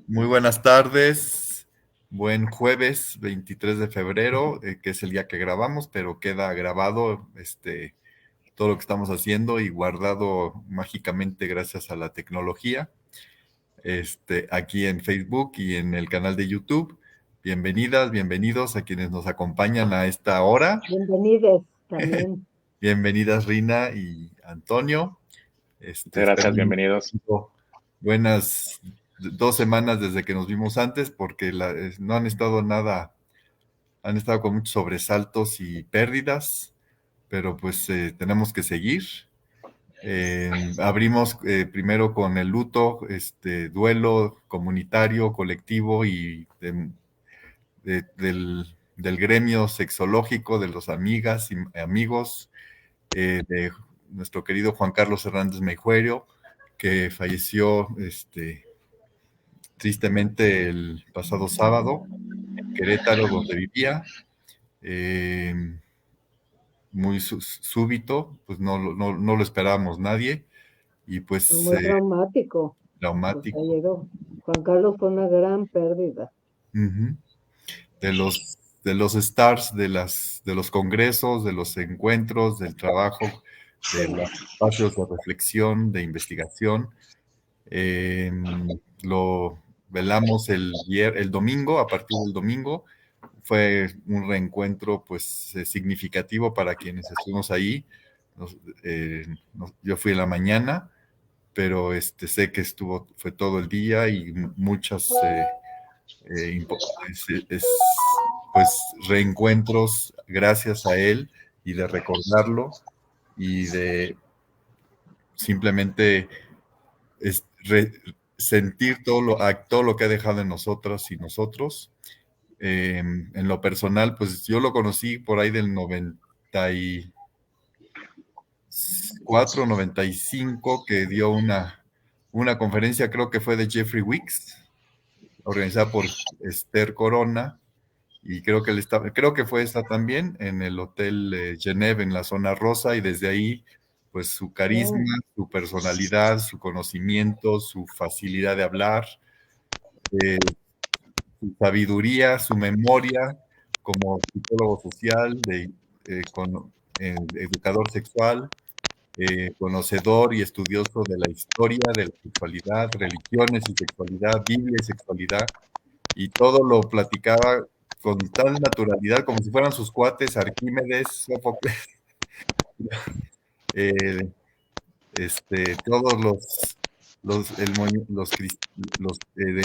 Muy buenas tardes, buen jueves 23 de febrero, que es el día que grabamos, pero queda grabado todo lo que estamos haciendo y guardado mágicamente gracias a la tecnología, aquí en Facebook y en el canal de YouTube. Bienvenidas, bienvenidos a quienes nos acompañan a esta hora. Bienvenidos también. Bienvenidas Rina y Antonio. Muchas gracias, bienvenidos. Buenas 2 semanas desde que nos vimos antes, porque no han estado nada, han estado con muchos sobresaltos y pérdidas, pero pues tenemos que seguir. Abrimos primero con el luto, duelo comunitario, colectivo y del gremio sexológico, de los amigas y amigos de nuestro querido Juan Carlos Hernández Meijueiro, que falleció tristemente el pasado sábado en Querétaro, donde vivía. Muy súbito, pues no lo esperábamos nadie, y pues Muy traumático. traumático. Juan Carlos fue una gran pérdida. De los stars, de los congresos, de los encuentros, del trabajo, de los espacios de reflexión, de investigación. Lo velamos el domingo. A partir del domingo fue un reencuentro pues significativo para quienes estuvimos ahí. Yo fui en la mañana, pero sé que fue todo el día y muchas pues reencuentros gracias a él, y de recordarlo y de simplemente sentir todo lo que ha dejado en nosotras y nosotros. En lo personal, pues yo lo conocí por ahí del 94, 95, que dio una conferencia, creo que fue de Jeffrey Wicks, organizada por Esther Corona, y creo que fue esta también, en el Hotel Genève, en la zona rosa, y desde ahí, pues su carisma, su personalidad, su conocimiento, su facilidad de hablar, su sabiduría, su memoria como psicólogo social, educador sexual, conocedor y estudioso de la historia, de la sexualidad, religiones y sexualidad, Biblia y sexualidad, y todo lo platicaba con tal naturalidad, como si fueran sus cuates, Arquímedes, Sófocles, todos de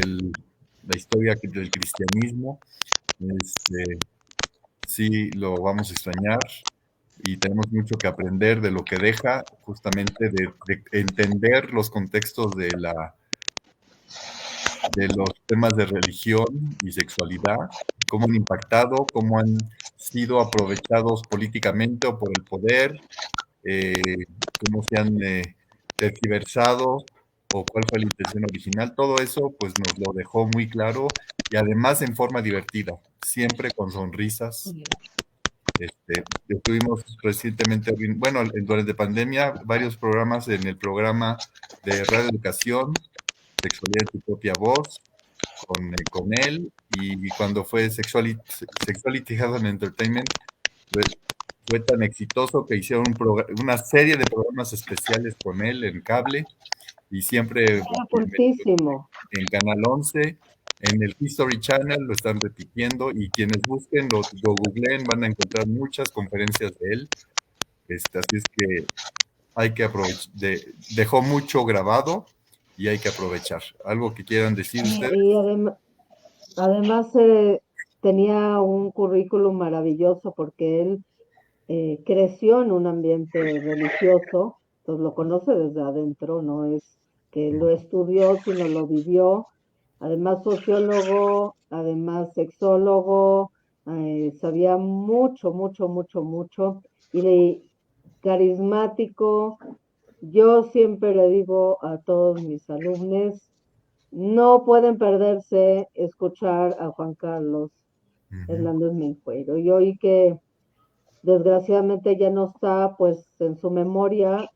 la historia del cristianismo. Sí, lo vamos a extrañar, y tenemos mucho que aprender de lo que deja, justamente de entender los contextos de los temas de religión y sexualidad, cómo han impactado, cómo han sido aprovechados políticamente o por el poder, cómo se han tergiversado, o cuál fue la intención original. Todo eso pues nos lo dejó muy claro, y además en forma divertida, siempre con sonrisas. Estuvimos recientemente, bueno, durante pandemia, varios programas en el programa de Radio Educación, Sexualidad en tu propia voz, con él, y cuando fue Sexuality Health and Entertainment, fue tan exitoso que hicieron una serie de programas especiales con él en cable, y siempre en Canal 11, en el History Channel lo están repitiendo, y quienes busquen, lo googleen, van a encontrar muchas conferencias de él. Así es que hay que aprovechar, dejó mucho grabado, y hay que aprovechar. ¿Algo que quieran decir ustedes? Y además tenía un currículum maravilloso, porque él creció en un ambiente religioso, pues lo conoce desde adentro, no es que lo estudió, sino lo vivió. Además sociólogo, además sexólogo, sabía mucho, mucho, mucho, mucho, y carismático. Yo siempre le digo a todos mis alumnos, no pueden perderse escuchar a Juan Carlos Hernández Meijueiro. Y hoy que desgraciadamente ya no está, pues en su memoria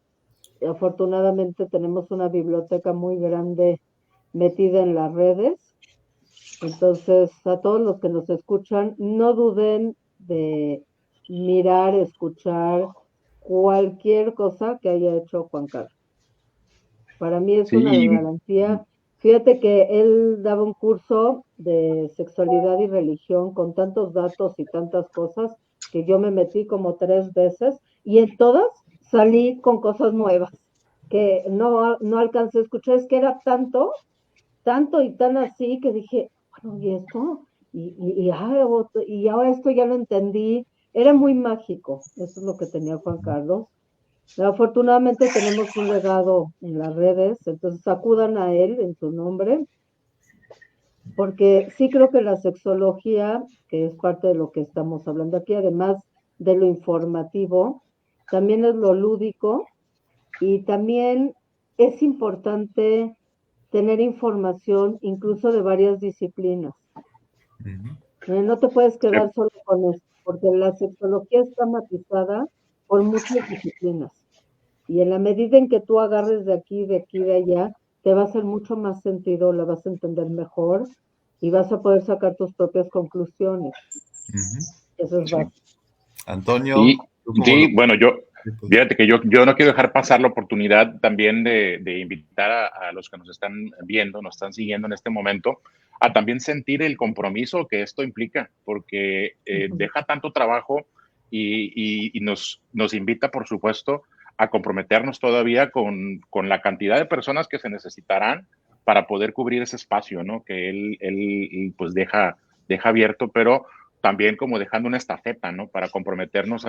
afortunadamente tenemos una biblioteca muy grande metida en las redes. Entonces, a todos los que nos escuchan, no duden de mirar, escuchar cualquier cosa que haya hecho Juan Carlos. Para mí es una Sí, garantía. Fíjate que él daba un curso de sexualidad y religión con tantos datos y tantas cosas que yo me metí como 3 veces y en todas salí con cosas nuevas que no alcancé a escuchar. Es que era tanto, tanto y tan así que dije, bueno, ¿y esto? Y ahora esto ya lo entendí. Era muy mágico. Eso es lo que tenía Juan Carlos. Afortunadamente tenemos un legado en las redes, entonces acudan a él en su nombre, porque sí creo que la sexología, que es parte de lo que estamos hablando aquí, además de lo informativo, también es lo lúdico y también es importante tener información incluso de varias disciplinas. No te puedes quedar solo con esto, porque la sexología está matizada por muchas disciplinas. Y en la medida en que tú agarres de aquí, de allá, te va a hacer mucho más sentido, la vas a entender mejor y vas a poder sacar tus propias conclusiones. Eso es básico. Antonio, sí, sí, bueno, fíjate que yo no quiero dejar pasar la oportunidad también de invitar a los que nos están viendo, nos están siguiendo en este momento, a también sentir el compromiso que esto implica, porque deja tanto trabajo y nos invita, por supuesto, a comprometernos todavía con la cantidad de personas que se necesitarán para poder cubrir ese espacio, ¿no? Que él pues deja abierto, pero también como dejando una estafeta, ¿no? Para comprometernos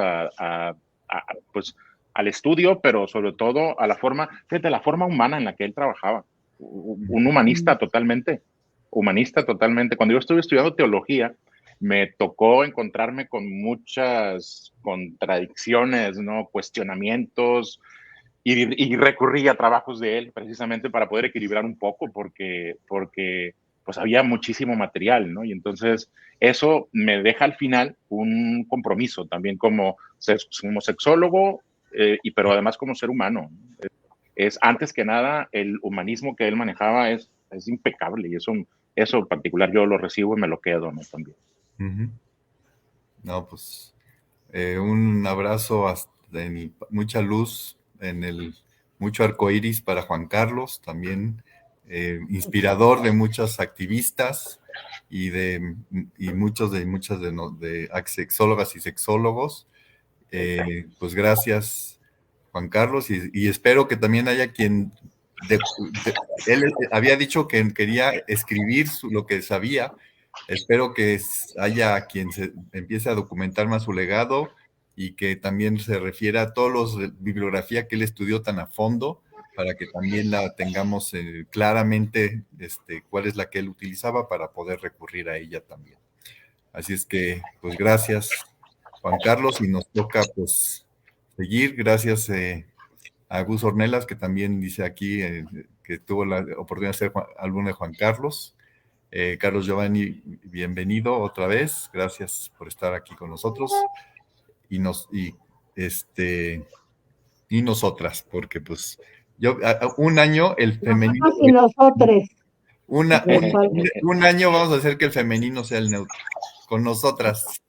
pues, al estudio, pero sobre todo a la forma, fíjate, la forma humana en la que él trabajaba. Un humanista totalmente, humanista totalmente. Cuando yo estuve estudiando teología, me tocó encontrarme con muchas contradicciones, ¿no? Cuestionamientos, y recurrí a trabajos de él precisamente para poder equilibrar un poco, porque pues había muchísimo material, ¿no? Y entonces eso me deja al final un compromiso también como sexólogo, pero además como ser humano. Es antes que nada el humanismo que él manejaba es impecable, y eso en particular yo lo recibo y me lo quedo, ¿no? También. No, pues un abrazo mucha luz mucho arcoíris para Juan Carlos, también inspirador de muchas activistas y muchas de sexólogas y sexólogos. Pues gracias, Juan Carlos, y espero que también haya quien él había dicho que quería escribir lo que sabía. Espero que haya quien se empiece a documentar más su legado y que también se refiera a toda la bibliografía que él estudió tan a fondo, para que también la tengamos claramente cuál es la que él utilizaba para poder recurrir a ella también. Así es que, pues gracias, Juan Carlos, y nos toca pues seguir. Gracias a Gus Ornelas, que también dice aquí que tuvo la oportunidad de hacer alumno de Juan Carlos. Carlos Giovanni, bienvenido otra vez. Gracias por estar aquí con nosotros. Y nosotras, porque pues un año el femenino. Nosotros y nosotres. Un año vamos a hacer que el femenino sea el neutro. Con nosotras.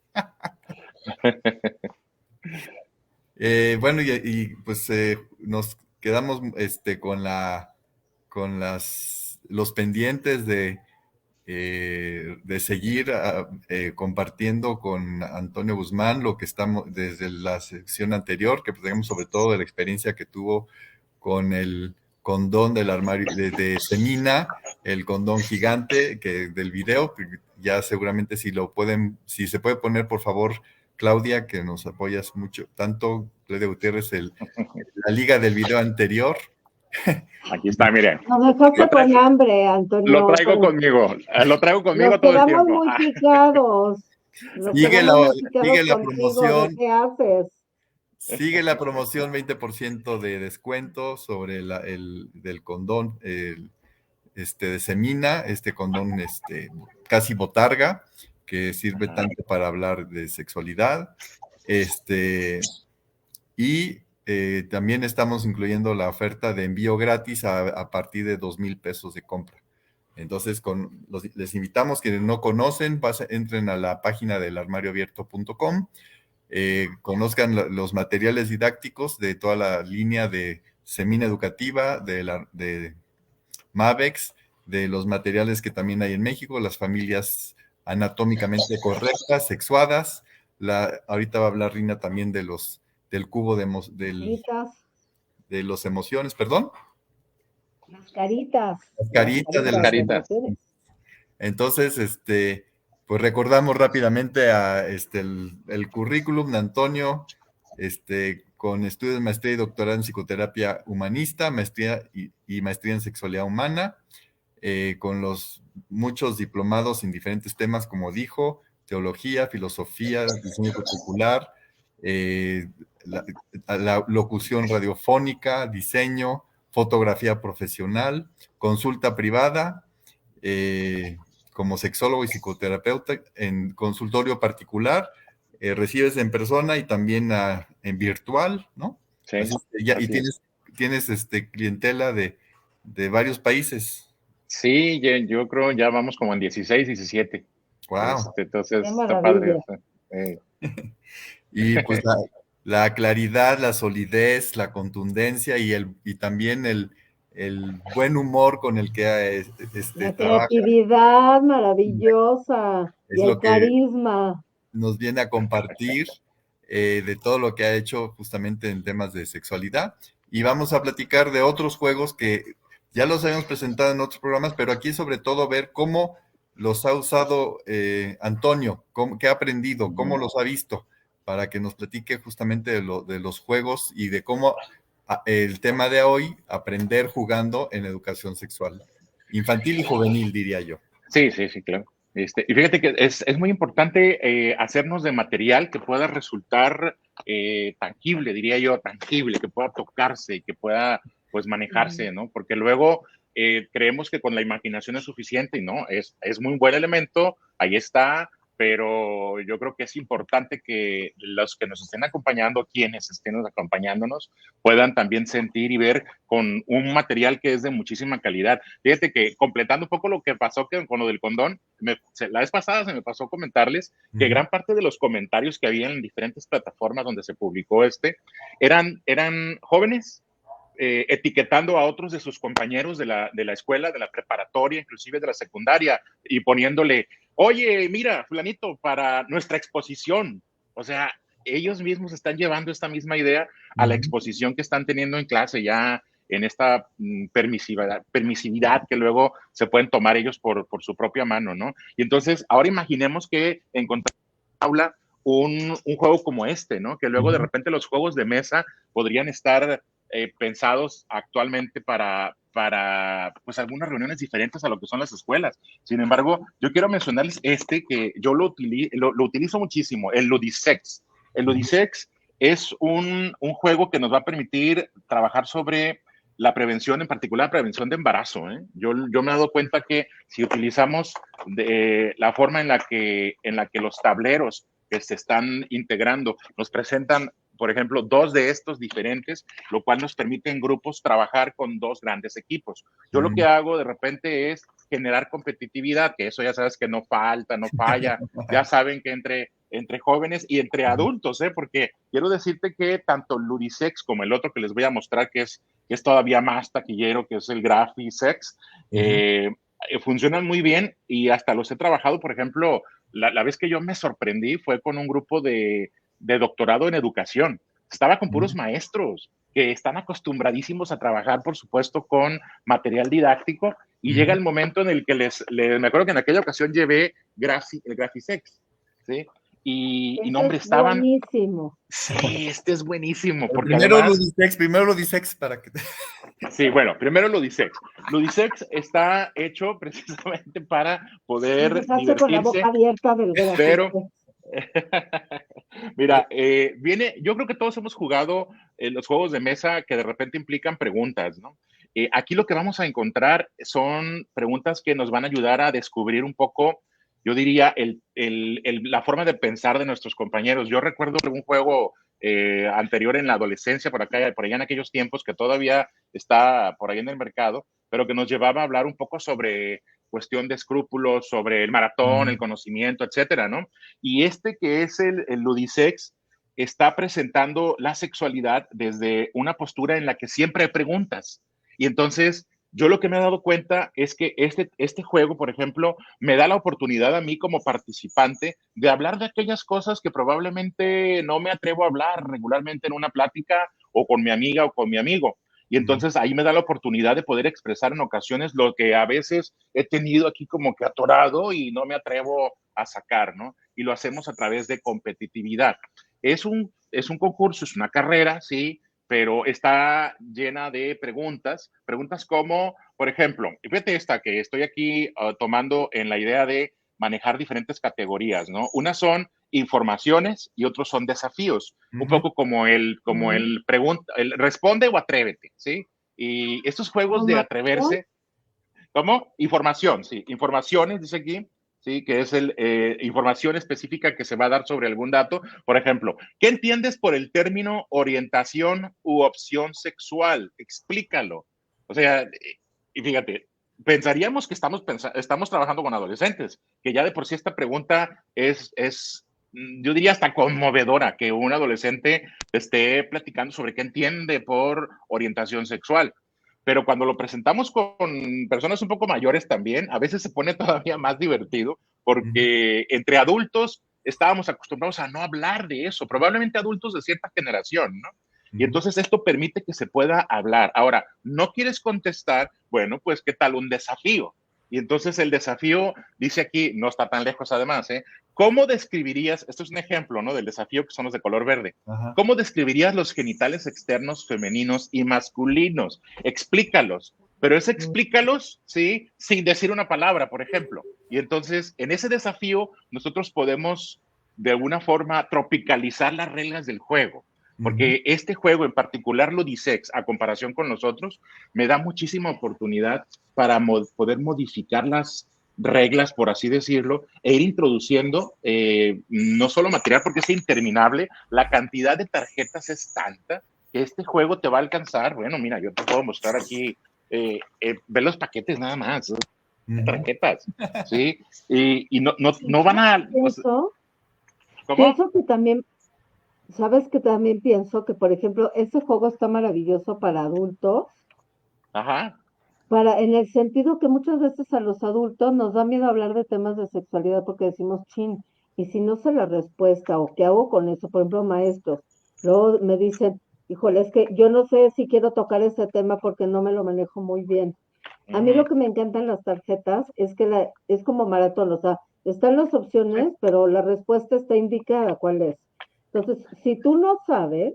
Bueno, pues nos quedamos con los pendientes de seguir compartiendo con Antonio Guzmán lo que estamos desde la sección anterior, que tenemos sobre todo de la experiencia que tuvo con el condón del armario de Semina, el condón gigante del video. Ya seguramente si se puede poner, por favor, Claudia, que nos apoyas mucho, tanto Claudia Gutiérrez, la liga del video anterior. Aquí está, miren. Nos dejaste con hambre, Antonio. Lo traigo conmigo Nos todo el tiempo. Nos quedamos muy picados. Sigue la contigo. promoción. ¿De qué haces? Sigue la promoción, 20% de descuento sobre del condón de Semina, condón casi botarga, que sirve tanto para hablar de sexualidad. Y también estamos incluyendo la oferta de envío gratis a partir de 2,000 pesos de compra. Entonces, les invitamos, quienes no conocen, entren a la página del armarioabierto.com, conozcan los materiales didácticos de toda la línea de Semina Educativa, de Mavex, de los materiales que también hay en México, las familias anatómicamente correctas, sexuadas. Ahorita va a hablar Rina también del cubo de los emociones, perdón. Las caritas. Las caritas de las caritas. Entonces, pues recordamos rápidamente el currículum de Antonio, con estudios de maestría y doctorado en psicoterapia humanista, maestría y maestría en sexualidad humana, con los muchos diplomados en diferentes temas, como dijo, teología, filosofía, diseño curricular, la locución radiofónica, diseño, fotografía profesional, consulta privada, como sexólogo y psicoterapeuta en consultorio particular, recibes en persona y también en virtual, ¿no? Sí, y tienes clientela de varios países. Sí, yo creo ya vamos como en 16, 17. Wow. Entonces está padre. Y pues la claridad, la solidez, la contundencia y también el buen humor con el que La trabaja. creatividad maravillosa Es y lo el que carisma. nos viene a compartir de todo lo que ha hecho justamente en temas de sexualidad. Y vamos a platicar de otros juegos que ya los habíamos presentado en otros programas, pero aquí sobre todo ver cómo los ha usado Antonio, qué ha aprendido, cómo los ha visto, para que nos platique justamente de los juegos y de cómo el tema de hoy, aprender jugando en educación sexual, infantil y juvenil, diría yo. Sí, claro. Y fíjate que es muy importante hacernos de material que pueda resultar tangible, diría yo, tangible, que pueda tocarse y que pueda, pues, manejarse, ¿no? Porque luego creemos que con la imaginación es suficiente y no, es muy buen elemento, ahí está, pero yo creo que es importante que los que nos estén acompañando, quienes estén acompañándonos, puedan también sentir y ver con un material que es de muchísima calidad. Fíjate que completando un poco lo que pasó con lo del condón, la vez pasada se me pasó comentarles que gran parte de los comentarios que había en diferentes plataformas donde se publicó eran jóvenes etiquetando a otros de sus compañeros de la escuela, de la preparatoria, inclusive de la secundaria, y poniéndole, oye, mira, fulanito, para nuestra exposición. O sea, ellos mismos están llevando esta misma idea a la exposición que están teniendo en clase ya en esta permisividad que luego se pueden tomar ellos por su propia mano, ¿no? Y entonces, ahora imaginemos que encontramos en la aula un juego como este, ¿no? Que luego de repente los juegos de mesa podrían estar pensados actualmente para pues algunas reuniones diferentes a lo que son las escuelas. Sin embargo, yo quiero mencionarles que yo lo utilizo muchísimo, el Ludisex. El Ludisex es un juego que nos va a permitir trabajar sobre la prevención, en particular prevención de embarazo. Yo me he dado cuenta que si utilizamos la forma en la que los tableros que se están integrando nos presentan, por ejemplo, 2 de estos diferentes, lo cual nos permite en grupos trabajar con 2 grandes equipos. Yo lo que hago de repente es generar competitividad, que eso ya sabes que no falta, no falla. Ya saben que entre jóvenes y entre adultos, porque quiero decirte que tanto Ludisex como el otro que les voy a mostrar, que es todavía más taquillero, que es el Graphisex, funcionan muy bien y hasta los he trabajado. Por ejemplo, la vez que yo me sorprendí fue con un grupo de doctorado en educación. Estaba con puros maestros que están acostumbradísimos a trabajar, por supuesto, con material didáctico, y llega el momento en el que me acuerdo que en aquella ocasión llevé el Graphisex, ¿sí? Y no, hombre, estaban... buenísimo. Sí, es buenísimo. Porque primero además... lo Ludisex para que... Sí, bueno, primero Ludisex. Ludisex está hecho precisamente para poder divertirse. Con la boca abierta del pero... Mira, yo creo que todos hemos jugado los juegos de mesa que de repente implican preguntas, ¿no? Aquí lo que vamos a encontrar son preguntas que nos van a ayudar a descubrir un poco, yo diría, la forma de pensar de nuestros compañeros. Yo recuerdo un juego anterior en la adolescencia, por allá en aquellos tiempos, que todavía está por ahí en el mercado, pero que nos llevaba a hablar un poco sobre cuestión de escrúpulos, sobre el maratón, el conocimiento, etcétera, ¿no? Y que es el Ludisex, está presentando la sexualidad desde una postura en la que siempre hay preguntas. Y entonces, yo lo que me he dado cuenta es que este juego, por ejemplo, me da la oportunidad a mí como participante de hablar de aquellas cosas que probablemente no me atrevo a hablar regularmente en una plática o con mi amiga o con mi amigo. Y entonces ahí me da la oportunidad de poder expresar en ocasiones lo que a veces he tenido aquí como que atorado y no me atrevo a sacar, ¿no? Y lo hacemos a través de competitividad. Es un concurso, es una carrera, sí, pero está llena de preguntas como, por ejemplo, fíjate esta que estoy aquí tomando en la idea de manejar diferentes categorías, ¿no? Unas son informaciones y otros son desafíos, un poco como el pregunta, el responde o atrévete, ¿sí? Y estos juegos de atreverse, ¿cómo? Información, sí, informaciones, dice aquí, sí, que es información específica que se va a dar sobre algún dato. Por ejemplo, ¿qué entiendes por el término orientación u opción sexual? Explícalo. O sea, y fíjate, pensaríamos que estamos trabajando con adolescentes, que ya de por sí esta pregunta es yo diría hasta conmovedora, que un adolescente esté platicando sobre qué entiende por orientación sexual. Pero cuando lo presentamos con personas un poco mayores también, a veces se pone todavía más divertido porque entre adultos estábamos acostumbrados a no hablar de eso, probablemente adultos de cierta generación, ¿no? Y entonces esto permite que se pueda hablar. Ahora, ¿no quieres contestar? Bueno, pues ¿qué tal un desafío? Y entonces el desafío, dice aquí, no está tan lejos además, ¿eh? ¿Cómo describirías, esto es un ejemplo, ¿no? Del desafío que son los de color verde. Ajá. ¿Cómo describirías los genitales externos femeninos y masculinos? Explícalos. Pero es explícalos, ¿sí? Sin decir una palabra, por ejemplo. Y entonces, en ese desafío, nosotros podemos, de alguna forma, tropicalizar las reglas del juego. Porque este juego, en particular Ludisex, a comparación con los otros, me da muchísima oportunidad para poder modificar las reglas, por así decirlo, e ir introduciendo no solo material, porque es interminable, la cantidad de tarjetas es tanta que este juego te va a alcanzar. Bueno, mira, yo te puedo mostrar aquí, ver los paquetes nada más, tarjetas, ¿sí? Y no van a... Pienso que también, ¿sabes que también pienso que, por ejemplo, este juego está maravilloso para adultos? Ajá. En el sentido que muchas veces a los adultos nos da miedo hablar de temas de sexualidad porque decimos, chin, y si no sé la respuesta o qué hago con eso, por ejemplo, maestros, luego me dicen, híjole, es que yo no sé si quiero tocar ese tema porque no me lo manejo muy bien. A mí lo que me encantan las tarjetas es que es como maratón, o sea, están las opciones, pero la respuesta está indicada cuál es. Entonces, si tú no sabes,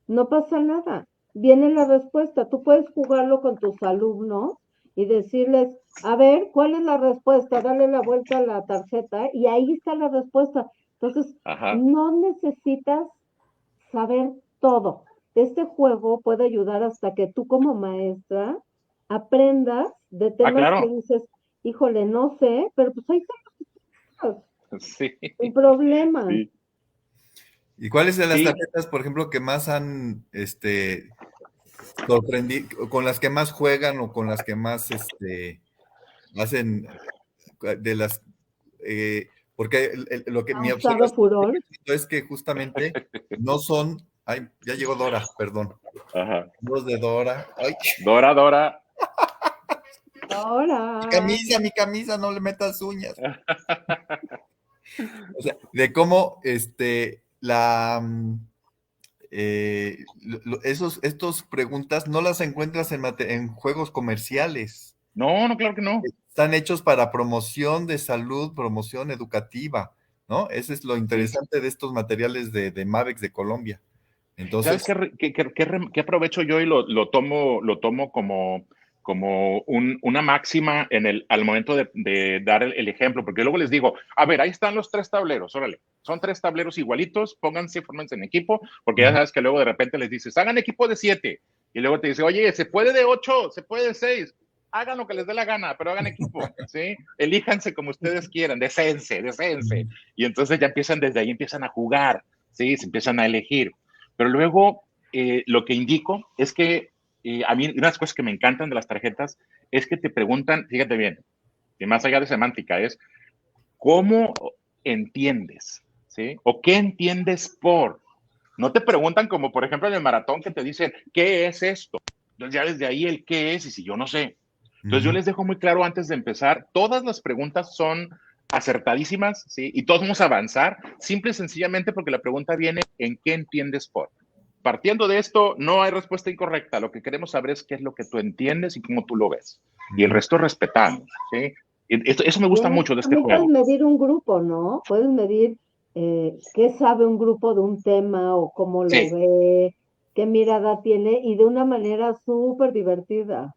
no pasa nada. Viene la respuesta. Tú puedes jugarlo con tus alumnos y decirles, a ver, ¿cuál es la respuesta? Dale la vuelta a la tarjeta y ahí está la respuesta. Entonces, no necesitas saber todo. Este juego puede ayudar hasta que tú como maestra aprendas de temas que dices, híjole, no sé, pero pues ahí están los sí. sin problema. Sí. ¿Y cuáles de las tarjetas, por ejemplo, que más han sorprendido, con las que más juegan o con las que más hacen de las porque lo que mi observación es que justamente no son, ay, ya llegó Dora, perdón. Ajá. Los de Dora. Ay. Dora. Dora. Mi camisa, no le metas uñas. O sea, de cómo estos preguntas no las encuentras en juegos comerciales. No, claro que no. Están hechos para promoción de salud, promoción educativa, ¿no? Ese es lo interesante de estos materiales de Mavex de Colombia. Entonces, ¿sabes qué aprovecho yo y lo tomo como una máxima al momento de dar el ejemplo? Porque luego les digo, a ver, ahí están los 3 tableros, órale, son 3 tableros igualitos, pónganse, fórmense en equipo, porque ya sabes que luego de repente les dices, hagan equipo de 7, y luego te dice, oye, se puede de 8, se puede de 6, hagan lo que les dé la gana, pero hagan equipo, ¿sí? Elíjanse como ustedes quieran, descense, y entonces ya desde ahí empiezan a jugar, ¿sí? Se empiezan a elegir. Pero luego lo que indico es que a mí una de las cosas que me encantan de las tarjetas es que te preguntan, fíjate bien, y más allá de semántica, es cómo entiendes, ¿sí? O qué entiendes por. No te preguntan como, por ejemplo, en el maratón que te dicen, ¿qué es esto? Entonces ya desde ahí el qué es y si yo no sé. Entonces yo les dejo muy claro antes de empezar, todas las preguntas son acertadísimas, ¿sí? Y todos vamos a avanzar, simple y sencillamente porque la pregunta viene en qué entiendes por. Partiendo de esto, no hay respuesta incorrecta. Lo que queremos saber es qué es lo que tú entiendes y cómo tú lo ves. Y el resto respetamos, ¿sí? Eso me gusta mucho de este También puedes juego. medir un grupo, ¿no? Puedes medir qué sabe un grupo de un tema o cómo lo Sí, ve, qué mirada tiene y de una manera súper divertida.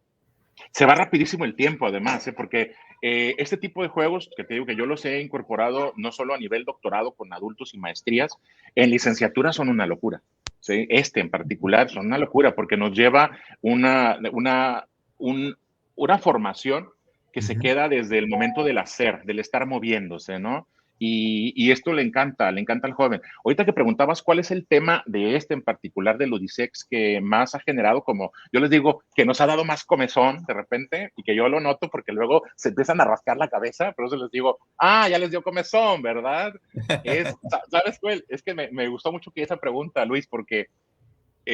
se va rapidísimo el tiempo, además, ¿eh? Porque este tipo de juegos, que te digo que yo los he incorporado no solo a nivel doctorado con adultos y maestrías, en licenciatura son una locura. ¿Sí? Este en particular son una locura porque nos lleva un, una formación que se queda desde el momento del hacer, del estar moviéndose, ¿no? Y esto le encanta al joven. Ahorita que preguntabas cuál es el tema de este en particular del Odisex que más ha generado, como yo les digo, que nos ha dado más comezón de repente y que yo lo noto porque luego se empiezan a rascar la cabeza, pero eso les digo, ya les dio comezón, ¿verdad? ¿Sabes cuál? Es que me gustó mucho que esa pregunta, Luis, porque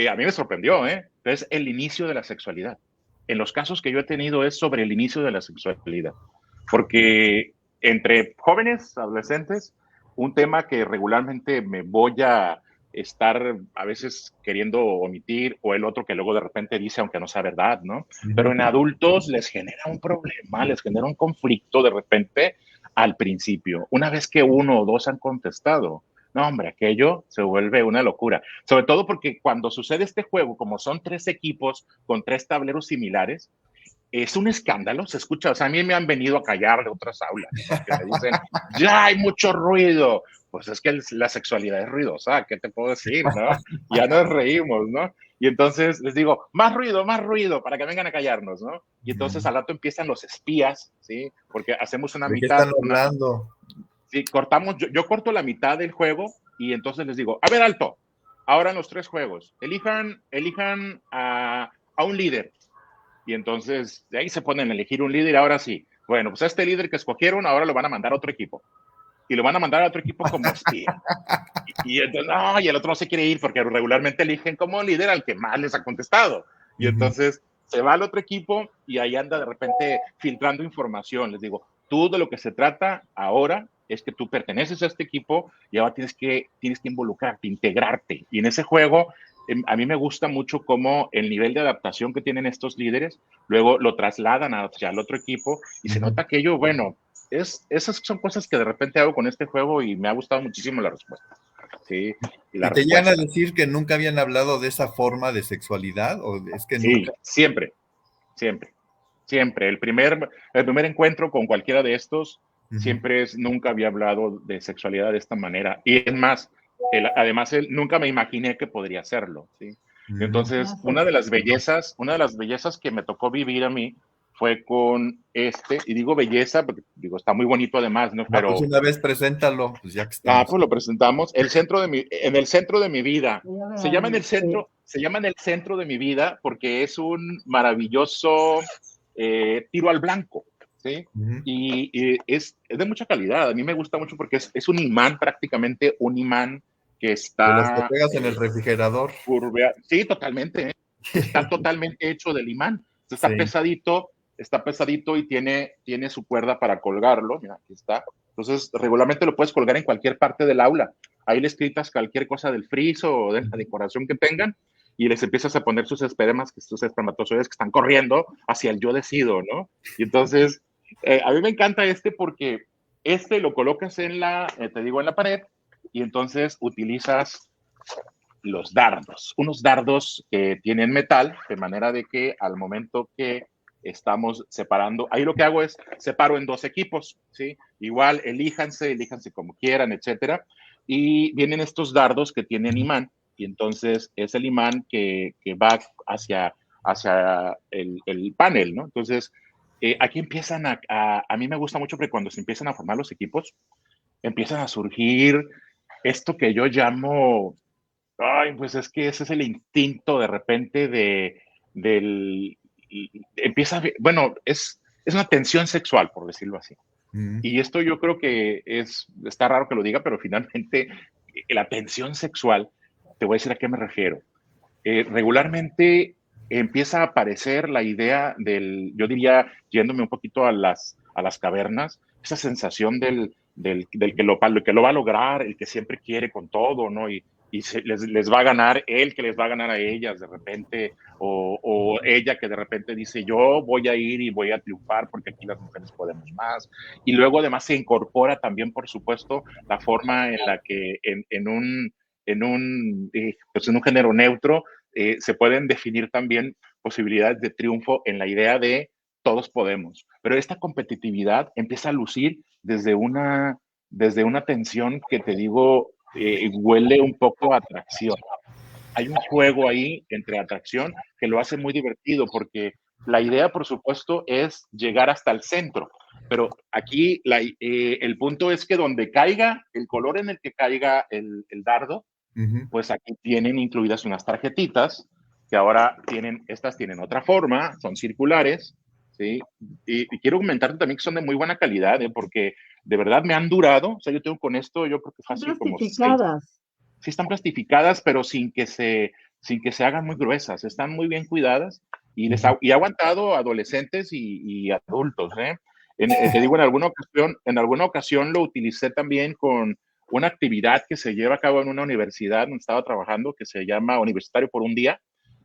a mí me sorprendió, ¿eh? Es el inicio de la sexualidad. En los casos que yo he tenido es sobre el inicio de la sexualidad, porque entre jóvenes, adolescentes, un tema que regularmente me voy a estar a veces queriendo omitir o el otro que luego de repente dice aunque no sea verdad, ¿no? Pero en adultos les genera un problema, les genera un conflicto de repente al principio. Una vez que uno o dos han contestado, no, hombre, aquello se vuelve una locura. Sobre todo porque cuando sucede este juego, como son tres equipos con tres tableros similares, es un escándalo, se escucha, o sea, a mí me han venido a callar de otras aulas, porque me dicen, ya hay mucho ruido, pues es que la sexualidad es ruidosa, ¿qué te puedo decir, no? Ya nos reímos, ¿no? Y entonces les digo, más ruido, para que vengan a callarnos, ¿no? Y entonces al rato empiezan los espías, ¿sí? Porque hacemos una ¿De qué mitad, están hablando? sí, cortamos, yo corto la mitad del juego y entonces les digo, a ver, alto, ahora en los tres juegos, elijan a un líder, y entonces de ahí se ponen a elegir un líder. Ahora sí, bueno, pues a este líder que escogieron, ahora lo van a mandar a otro equipo. Y lo van a mandar a otro equipo como espía. Y entonces, no, y el otro no se quiere ir porque regularmente eligen como líder al que más les ha contestado. Y entonces se va al otro equipo y ahí anda de repente filtrando información. Les digo, tú de lo que se trata ahora es que tú perteneces a este equipo y ahora tienes que involucrarte, integrarte. Y en ese juego a mí me gusta mucho cómo el nivel de adaptación que tienen estos líderes, luego lo trasladan hacia el otro equipo y se nota que ello, bueno, esas son cosas que de repente hago con este juego y me ha gustado muchísimo la respuesta. Sí, y la ¿Y te llegan a respuesta. decir que nunca habían hablado de esa forma de sexualidad? ¿O es que Sí, nunca? siempre, siempre, siempre. El primer encuentro con cualquiera de estos siempre es, nunca había hablado de sexualidad de esta manera. Y es más, además, nunca me imaginé que podría hacerlo, ¿sí? Entonces, una de las bellezas que me tocó vivir a mí fue con y digo belleza, porque digo, está muy bonito además, ¿no? Pues Pero una vez preséntalo, pues ya que estamos. pues lo presentamos. En el centro de mi vida. Ya Se llama en el verán, sí. centro, se llama en el centro de mi vida porque es un maravilloso tiro al blanco, ¿sí? Y es de mucha calidad. A mí me gusta mucho porque es un imán, prácticamente un imán que De los que está pegas en el refrigerador. curveado. Sí, totalmente. Está totalmente hecho del imán. Sí. Está pesadito y tiene su cuerda para colgarlo. Mira, aquí está. Entonces, regularmente lo puedes colgar en cualquier parte del aula. Ahí les quitas cualquier cosa del friso o de la decoración que tengan y les empiezas a poner sus espermas, sus espermatozoides que están corriendo hacia el yo decido, ¿no? Y entonces, a mí me encanta porque lo colocas te digo, en la pared y entonces utilizas los dardos, unos dardos que tienen metal, de manera de que al momento que estamos separando, ahí lo que hago es separo en dos equipos, ¿sí? Igual, elíjanse como quieran, etcétera, y vienen estos dardos que tienen imán, y entonces es el imán que va hacia el panel, ¿no? Entonces, aquí empiezan a mí me gusta mucho porque cuando se empiezan a formar los equipos, empiezan a surgir esto que yo llamo Ay, pues es que ese es el instinto de repente bueno, es una tensión sexual, por decirlo así. Y esto yo creo que está raro que lo diga, pero finalmente la tensión sexual, te voy a decir a qué me refiero. Regularmente empieza a aparecer la idea yo diría, yéndome un poquito a las cavernas, esa sensación del que lo va a lograr, el que siempre quiere con todo, ¿no? Y les va a ganar él, que les va a ganar a ellas de repente, o ella que de repente dice, yo voy a ir y voy a triunfar porque aquí las mujeres podemos más. Y luego además se incorpora también, por supuesto, la forma en la que pues en un género neutro se pueden definir también posibilidades de triunfo en la idea de todos podemos. Pero esta competitividad empieza a lucir desde una tensión que te digo, huele un poco a atracción. Hay un juego ahí entre atracción que lo hace muy divertido porque la idea, por supuesto, es llegar hasta el centro. Pero aquí el punto es que donde caiga, el color en el que caiga el dardo, pues aquí tienen incluidas unas tarjetitas que ahora estas tienen otra forma, son circulares, ¿sí? Y quiero comentarte también que son de muy buena calidad, porque de verdad me han durado, o sea, yo tengo con esto, yo creo que fácil como 6. Sí están plastificadas, pero sin que se hagan muy gruesas, están muy bien cuidadas y ha aguantado adolescentes y adultos, ¿eh? Te digo, en alguna ocasión lo utilicé también con una actividad que se lleva a cabo en una universidad donde estaba trabajando, que se llama Universitario por un Día,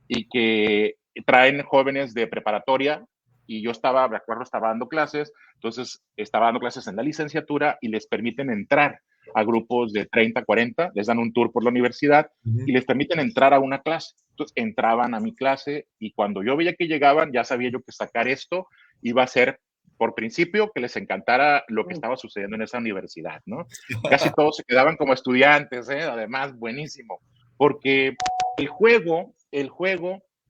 y que traen jóvenes de preparatoria, y yo estaba dando clases, entonces estaba dando clases en la licenciatura y les permiten entrar a grupos de 30, 40, les dan un tour por la universidad y les permiten entrar a una clase. Entonces entraban a mi clase y cuando yo veía que llegaban, ya sabía yo que sacar esto iba a ser por principio que les encantara lo que estaba sucediendo en esa universidad, ¿no? Casi todos se quedaban como estudiantes, ¿eh? Además, buenísimo, porque el juego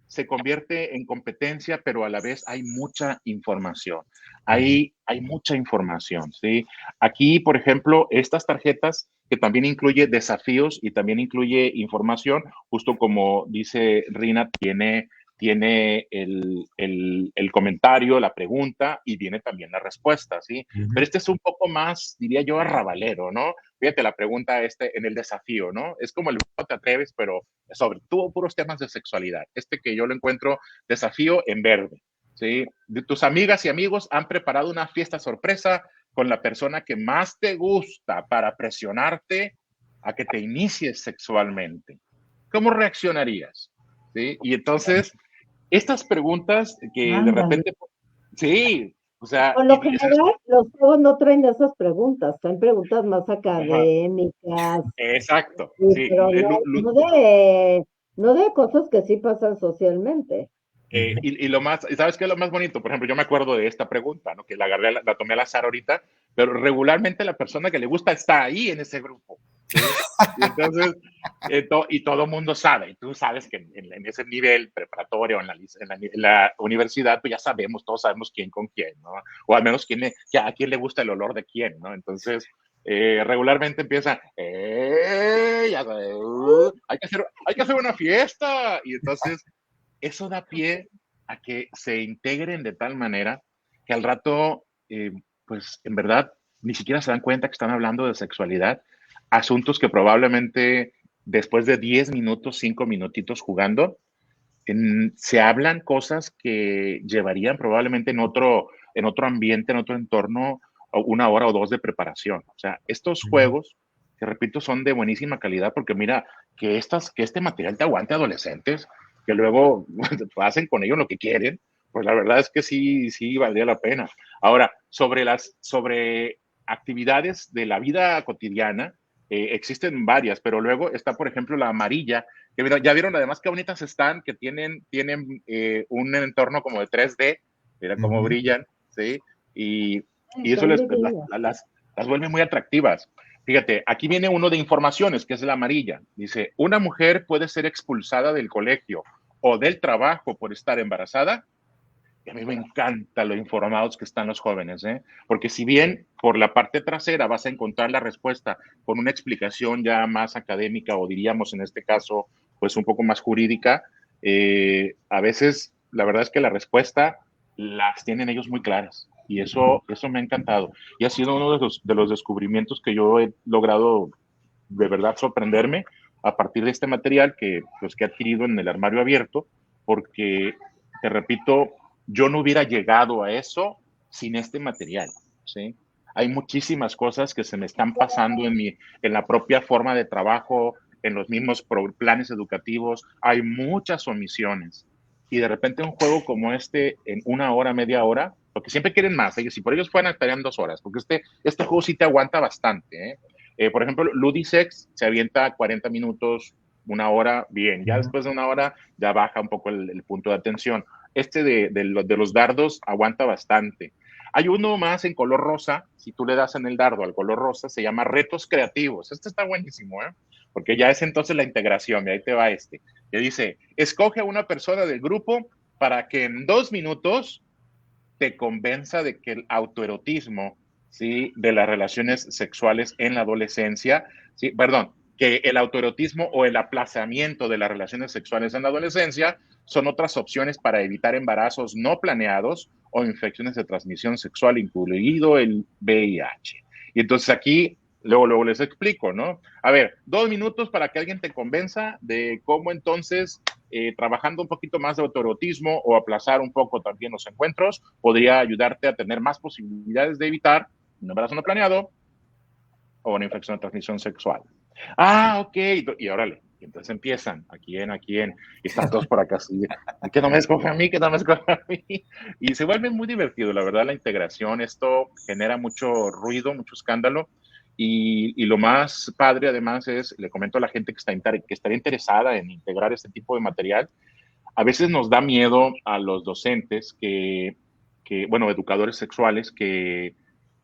se convierte en competencia, pero a la vez hay mucha información. Hay mucha información, ¿sí? Aquí, por ejemplo, estas tarjetas que también incluye desafíos y también incluye información, justo como dice Rina, tiene el comentario, la pregunta y viene también la respuesta, ¿sí? Pero este es un poco más, diría yo, arrabalero, ¿no? Fíjate la pregunta en el desafío, ¿no? Es como el no te atreves, pero sobre todo puros temas de sexualidad. Que yo lo encuentro desafío en verde, ¿sí? Tus amigas y amigos han preparado una fiesta sorpresa con la persona que más te gusta para presionarte a que te inicies sexualmente. ¿Cómo reaccionarías? ¿Sí? Y entonces, estas preguntas que de repente, sí, o sea... Por lo general, los juegos no traen esas preguntas, traen preguntas más académicas. Exacto. Sí, pero no de cosas que sí pasan socialmente. ¿Sabes qué es lo más bonito? Por ejemplo, yo me acuerdo de esta pregunta, ¿no? Que la agarré, la tomé al azar ahorita, pero regularmente la persona que le gusta está ahí en ese grupo, ¿sí? Y entonces, y todo mundo sabe, tú sabes que en ese nivel preparatorio, en la universidad, pues ya sabemos, todos sabemos quién con quién, ¿no? O al menos a quién le gusta el olor de quién, ¿no? Entonces, regularmente empieza, ya sabes, hay que hacer una fiesta, y entonces eso da pie a que se integren de tal manera que al rato, pues en verdad, ni siquiera se dan cuenta que están hablando de sexualidad, asuntos que probablemente después de 10 minutos, 5 minutitos jugando, se hablan cosas que llevarían probablemente en otro ambiente, en otro entorno, 1 hora o 2 de preparación. O sea, estos juegos, que repito, son de buenísima calidad porque mira, que este material te aguante adolescentes, que luego hacen con ellos lo que quieren, pues la verdad es que sí valdría la pena. Ahora, sobre actividades de la vida cotidiana, existen varias, pero luego está, por ejemplo, la amarilla, que ya vieron además qué bonitas están, que tienen un entorno como de 3D, mira cómo brillan, ¿sí? Y eso las vuelve muy atractivas. Fíjate, aquí viene uno de informaciones, que es la amarilla. Dice, una mujer puede ser expulsada del colegio o del trabajo por estar embarazada. Y a mí me encanta lo informados que están los jóvenes, ¿eh? Porque si bien por la parte trasera vas a encontrar la respuesta con una explicación ya más académica o diríamos en este caso, pues un poco más jurídica, a veces la verdad es que la respuesta las tienen ellos muy claras. Y eso me ha encantado. Y ha sido uno de los descubrimientos que yo he logrado de verdad sorprenderme a partir de este material pues, que he adquirido en el armario abierto, porque, te repito, yo no hubiera llegado a eso sin este material, ¿sí? Hay muchísimas cosas que se me están pasando en la propia forma de trabajo, en los mismos planes educativos, hay muchas omisiones. Y de repente un juego como este, en 1 hora, media hora, porque siempre quieren más, si por ellos fueran, estarían 2 horas, porque este juego sí te aguanta bastante, ¿eh? Por ejemplo, Ludisex se avienta 40 minutos, 1 hora, bien. Ya después de 1 hora ya baja un poco el punto de atención. Este de los dardos aguanta bastante. Hay uno más en color rosa, si tú le das en el dardo al color rosa, se llama Retos Creativos. Este está buenísimo, ¿eh? Porque ya es entonces la integración, y ahí te va que dice, escoge a una persona del grupo para que en 2 minutos te convenza de que el autoerotismo, ¿sí?, de las relaciones sexuales en la adolescencia, ¿sí?, perdón, que el autoerotismo o el aplazamiento de las relaciones sexuales en la adolescencia son otras opciones para evitar embarazos no planeados o infecciones de transmisión sexual, incluido el VIH. Y entonces aquí, luego les explico, ¿no? A ver, 2 minutos para que alguien te convenza de cómo entonces trabajando un poquito más de autoerotismo o aplazar un poco también los encuentros, podría ayudarte a tener más posibilidades de evitar un embarazo no planeado o una infección de transmisión sexual. Ah, ok, y órale, y entonces empiezan, ¿a quién? Y están todos por acá así, que no me escoge a mí, que no me escoge a mí. Y se vuelve muy divertido, la verdad, la integración, esto genera mucho ruido, mucho escándalo. Y lo más padre, además, le comento a la gente que estaría interesada en integrar este tipo de material. A veces nos da miedo a los docentes bueno, educadores sexuales, que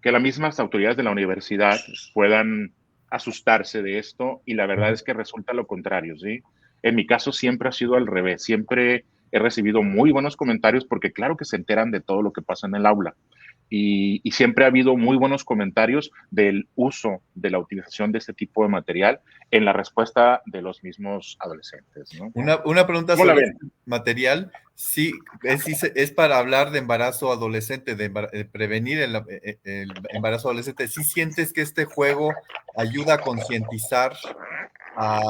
las mismas autoridades de la universidad puedan asustarse de esto y la verdad es que resulta lo contrario, ¿sí? En mi caso siempre ha sido al revés, siempre he recibido muy buenos comentarios porque claro que se enteran de todo lo que pasa en el aula y siempre ha habido muy buenos comentarios del uso, de la utilización de este tipo de material en la respuesta de los mismos adolescentes, ¿no? Una pregunta ¿Cómo la sobre ven? este material. Sí, es para hablar de embarazo adolescente, de prevenir el embarazo adolescente. ¿Sí sientes que este juego ayuda a concientizar, a,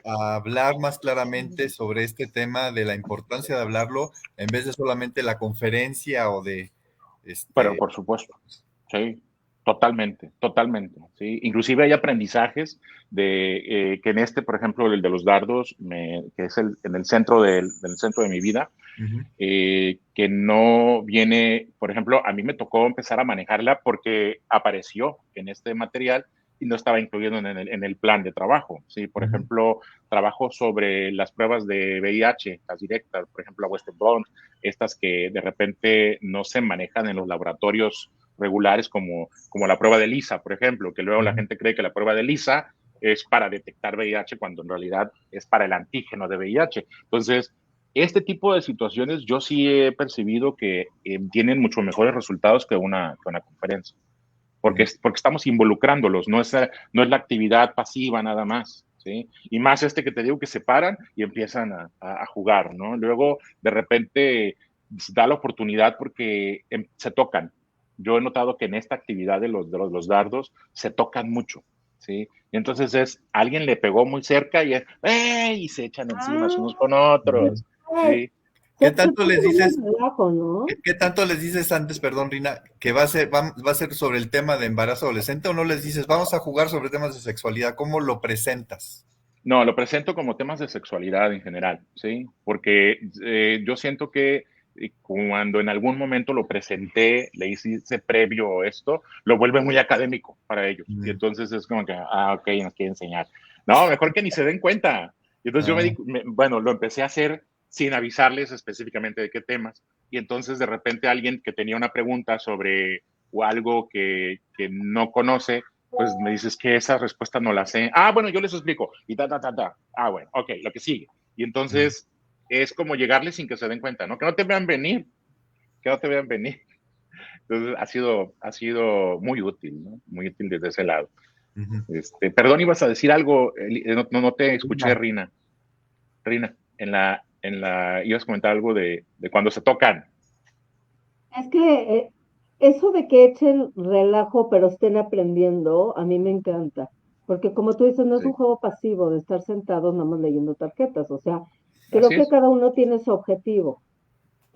a hablar más claramente sobre este tema, de la importancia de hablarlo, en vez de solamente la conferencia o de... Pero por supuesto, sí, totalmente, sí. Inclusive hay aprendizajes de que en por ejemplo, el de los dardos, que es en el centro del centro de mi vida, que no viene, por ejemplo, a mí me tocó empezar a manejarla porque apareció en este material y no estaba incluido en el plan de trabajo, ¿sí? Por ejemplo, trabajo sobre las pruebas de VIH, las directas, por ejemplo, la Western Blot, estas que de repente no se manejan en los laboratorios regulares como la prueba de ELISA, por ejemplo, que luego la gente cree que la prueba de ELISA es para detectar VIH cuando en realidad es para el antígeno de VIH. Entonces, este tipo de situaciones yo sí he percibido que tienen mucho mejores resultados que una conferencia, porque estamos involucrándolos, no es la actividad pasiva nada más, ¿sí? Y más que te digo que se paran y empiezan a jugar, ¿no? Luego, de repente, da la oportunidad porque se tocan. Yo he notado que en esta actividad de los dardos se tocan mucho, ¿sí? Y entonces alguien le pegó muy cerca y y se echan encima unos con otros, ¿sí? ¿Qué tanto les dices? Relajo, ¿no? ¿Qué tanto les dices antes, perdón, Rina, que va a ser sobre el tema de embarazo adolescente, o no les dices, vamos a jugar sobre temas de sexualidad? ¿Cómo lo presentas? No, lo presento como temas de sexualidad en general, ¿sí? Porque yo siento que cuando en algún momento lo presenté, le hice previo esto, lo vuelve muy académico para ellos. Y entonces es como que, ok, nos quiere enseñar. No, mejor que ni se den cuenta. Y entonces bueno, lo empecé a hacer sin avisarles específicamente de qué temas. Y entonces de repente alguien que tenía una pregunta sobre algo que no conoce, pues me dices que esa respuesta no la sé. Ah, bueno, yo les explico. Y Ah, bueno, ok, lo que sigue. Y entonces es como llegarles sin que se den cuenta, ¿no? Que no te vean venir. que no te vean venir. Entonces ha sido muy útil, ¿no? Muy útil desde ese lado. Perdón, ibas a decir algo, no te escuché, Rina. Rina, ibas a comentar algo de cuando se tocan. Es que eso de que echen relajo pero estén aprendiendo, a mí me encanta. Porque como tú dices, no es un juego pasivo de estar sentados nada más leyendo tarjetas. O sea, creo que cada uno tiene su objetivo.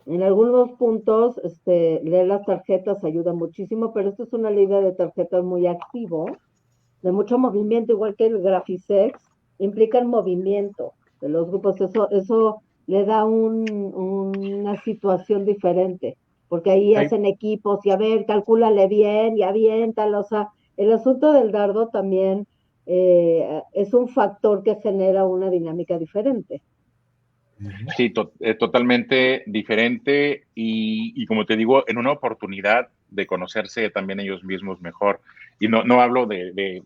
En algunos puntos, leer las tarjetas ayuda muchísimo, pero esto es una liga de tarjetas muy activo, de mucho movimiento, igual que el Graphisex, implica el movimiento de los grupos. Eso le da una situación diferente, porque ahí hacen equipos y a ver, calcúlale bien y aviéntalo. O sea, el asunto del dardo también es un factor que genera una dinámica diferente. Sí, totalmente diferente y como te digo, en una oportunidad de conocerse también ellos mismos mejor. Y no hablo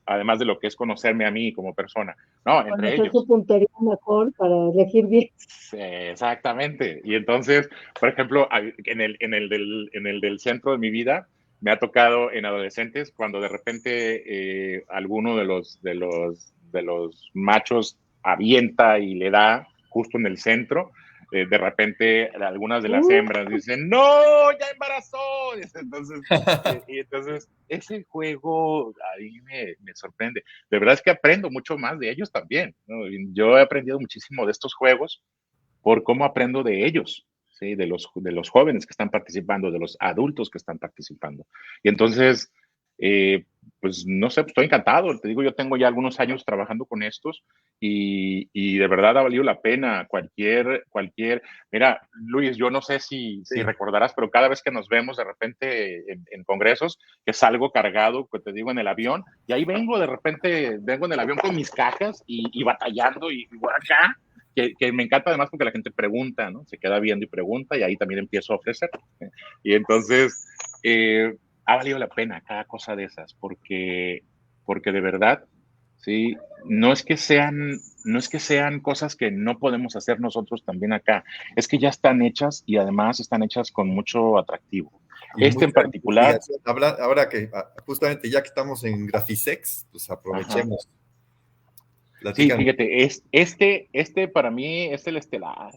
además de lo que es conocerme a mí como persona, no, entre ellos. Su puntería mejor para elegir bien. Sí, exactamente. Y entonces, por ejemplo, en el del centro de mi vida, me ha tocado en adolescentes cuando de repente alguno de los machos avienta y le da justo en el centro. De repente algunas de las hembras dicen, ¡no, ya embarazó! Entonces ese juego a mí me sorprende. De verdad es que aprendo mucho más de ellos también, ¿no? Yo he aprendido muchísimo de estos juegos por cómo aprendo de ellos, ¿sí? De los jóvenes que están participando, de los adultos que están participando. Y entonces, pues no sé, estoy encantado. Te digo, yo tengo ya algunos años trabajando con estos y de verdad ha valido la pena cualquier. Mira, Luis, yo no sé si recordarás, pero cada vez que nos vemos de repente en congresos, que salgo cargado, que te digo, en el avión, y ahí vengo en el avión con mis cajas y batallando y por acá. Que me encanta además porque la gente pregunta, ¿no? Se queda viendo y pregunta y ahí también empiezo a ofrecer. Y entonces ha valido la pena cada cosa de esas porque de verdad, sí, no es que sean cosas que no podemos hacer nosotros también acá, es que ya están hechas y además están hechas con mucho atractivo. Y en particular. Ahora que justamente ya que estamos en Graphisex, pues aprovechemos. Ajá. Sí, fíjate, este para mí es el estelar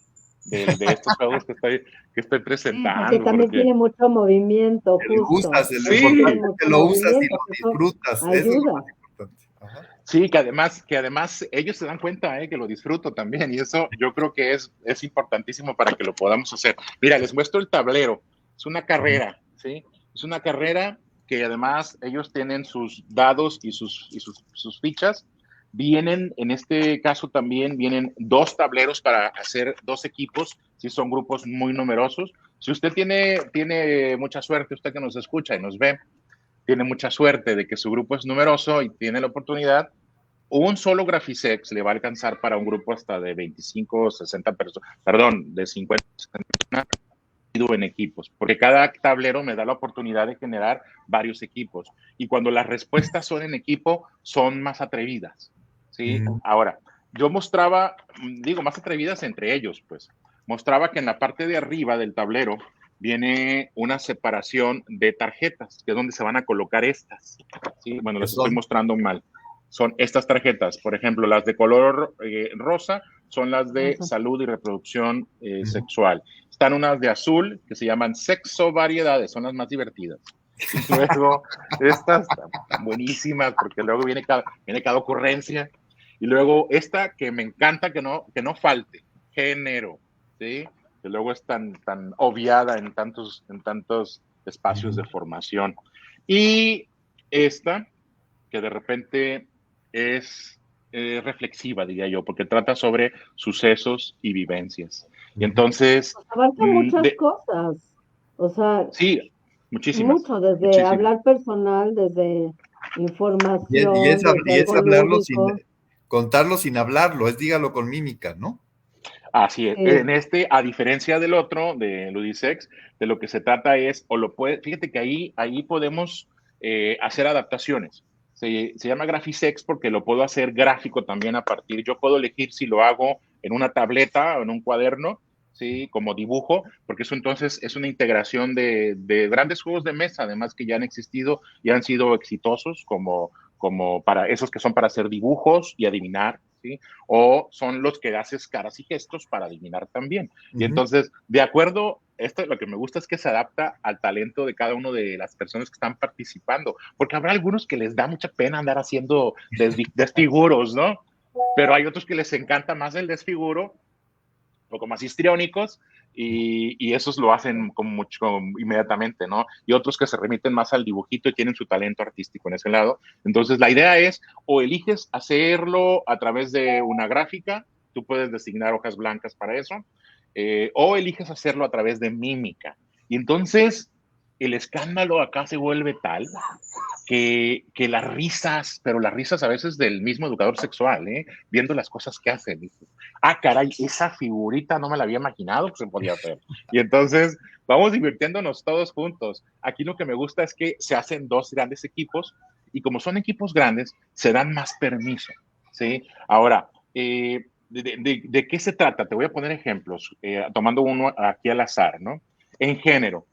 de estos juegos que estoy presentando. Porque también tiene mucho movimiento, justo. Lo importante es que lo usas y lo disfrutas. Ayuda. Eso es lo más importante. Ajá. Sí, que además ellos se dan cuenta que lo disfruto también y eso yo creo que es importantísimo para que lo podamos hacer. Mira, les muestro el tablero. Es una carrera, ¿sí? Es una carrera que además ellos tienen sus dados y sus fichas. En este caso también vienen 2 tableros para hacer 2 equipos, si son grupos muy numerosos. Si usted tiene mucha suerte, usted que nos escucha y nos ve, tiene mucha suerte de que su grupo es numeroso y tiene la oportunidad, un solo Graphisex le va a alcanzar para un grupo hasta de 25, 60 personas, perdón, de 50, 60 personas en equipos, porque cada tablero me da la oportunidad de generar varios equipos. Y cuando las respuestas son en equipo, son más atrevidas. ¿Sí? Ahora, yo mostraba, más atrevidas entre ellos, pues. Mostraba que en la parte de arriba del tablero viene una separación de tarjetas, que es donde se van a colocar estas. ¿Sí? Bueno, las estoy mostrando mal. Son estas tarjetas, por ejemplo, las de color rosa son las de salud y reproducción sexual. Están unas de azul que se llaman sexo variedades, son las más divertidas. Y luego estas buenísimas porque luego viene cada ocurrencia. Y luego esta que me encanta que no falte, género, ¿sí? Que luego es tan obviada en tantos espacios de formación. Y esta que de repente es reflexiva, diría yo, porque trata sobre sucesos y vivencias. Y entonces... Pues abarca muchas cosas. O sea... Sí, muchísimas. Mucho, desde hablar personal, desde información. Y es hablarlo contarlo sin hablarlo, es dígalo con mímica, ¿no? Así es. En a diferencia del otro, de Ludisex, de lo que se trata es, fíjate que ahí podemos hacer adaptaciones. Se llama Graphisex porque lo puedo hacer gráfico también yo puedo elegir si lo hago en una tableta o en un cuaderno, ¿sí? Como dibujo, porque eso entonces es una integración de grandes juegos de mesa, además que ya han existido y han sido exitosos, como para esos que son para hacer dibujos y adivinar, ¿sí? O son los que haces caras y gestos para adivinar también. Y entonces, de acuerdo, esto lo que me gusta es que se adapta al talento de cada uno de las personas que están participando, porque habrá algunos que les da mucha pena andar haciendo desfiguros, ¿no? Pero hay otros que les encanta más el desfiguro, un poco más histriónicos, y esos lo hacen inmediatamente, ¿no? Y otros que se remiten más al dibujito y tienen su talento artístico en ese lado. Entonces, la idea es, o eliges hacerlo a través de una gráfica, tú puedes designar hojas blancas para eso, o eliges hacerlo a través de mímica. Y entonces, el escándalo acá se vuelve tal que las risas, pero las risas a veces del mismo educador sexual, viendo las cosas que hacen. Dices, ah, caray, esa figurita no me la había imaginado que se podía hacer. Y entonces vamos divirtiéndonos todos juntos. Aquí lo que me gusta es que se hacen dos grandes equipos y como son equipos grandes, se dan más permiso, ¿sí? Ahora, ¿de qué se trata? Te voy a poner ejemplos, tomando uno aquí al azar, ¿no? En género,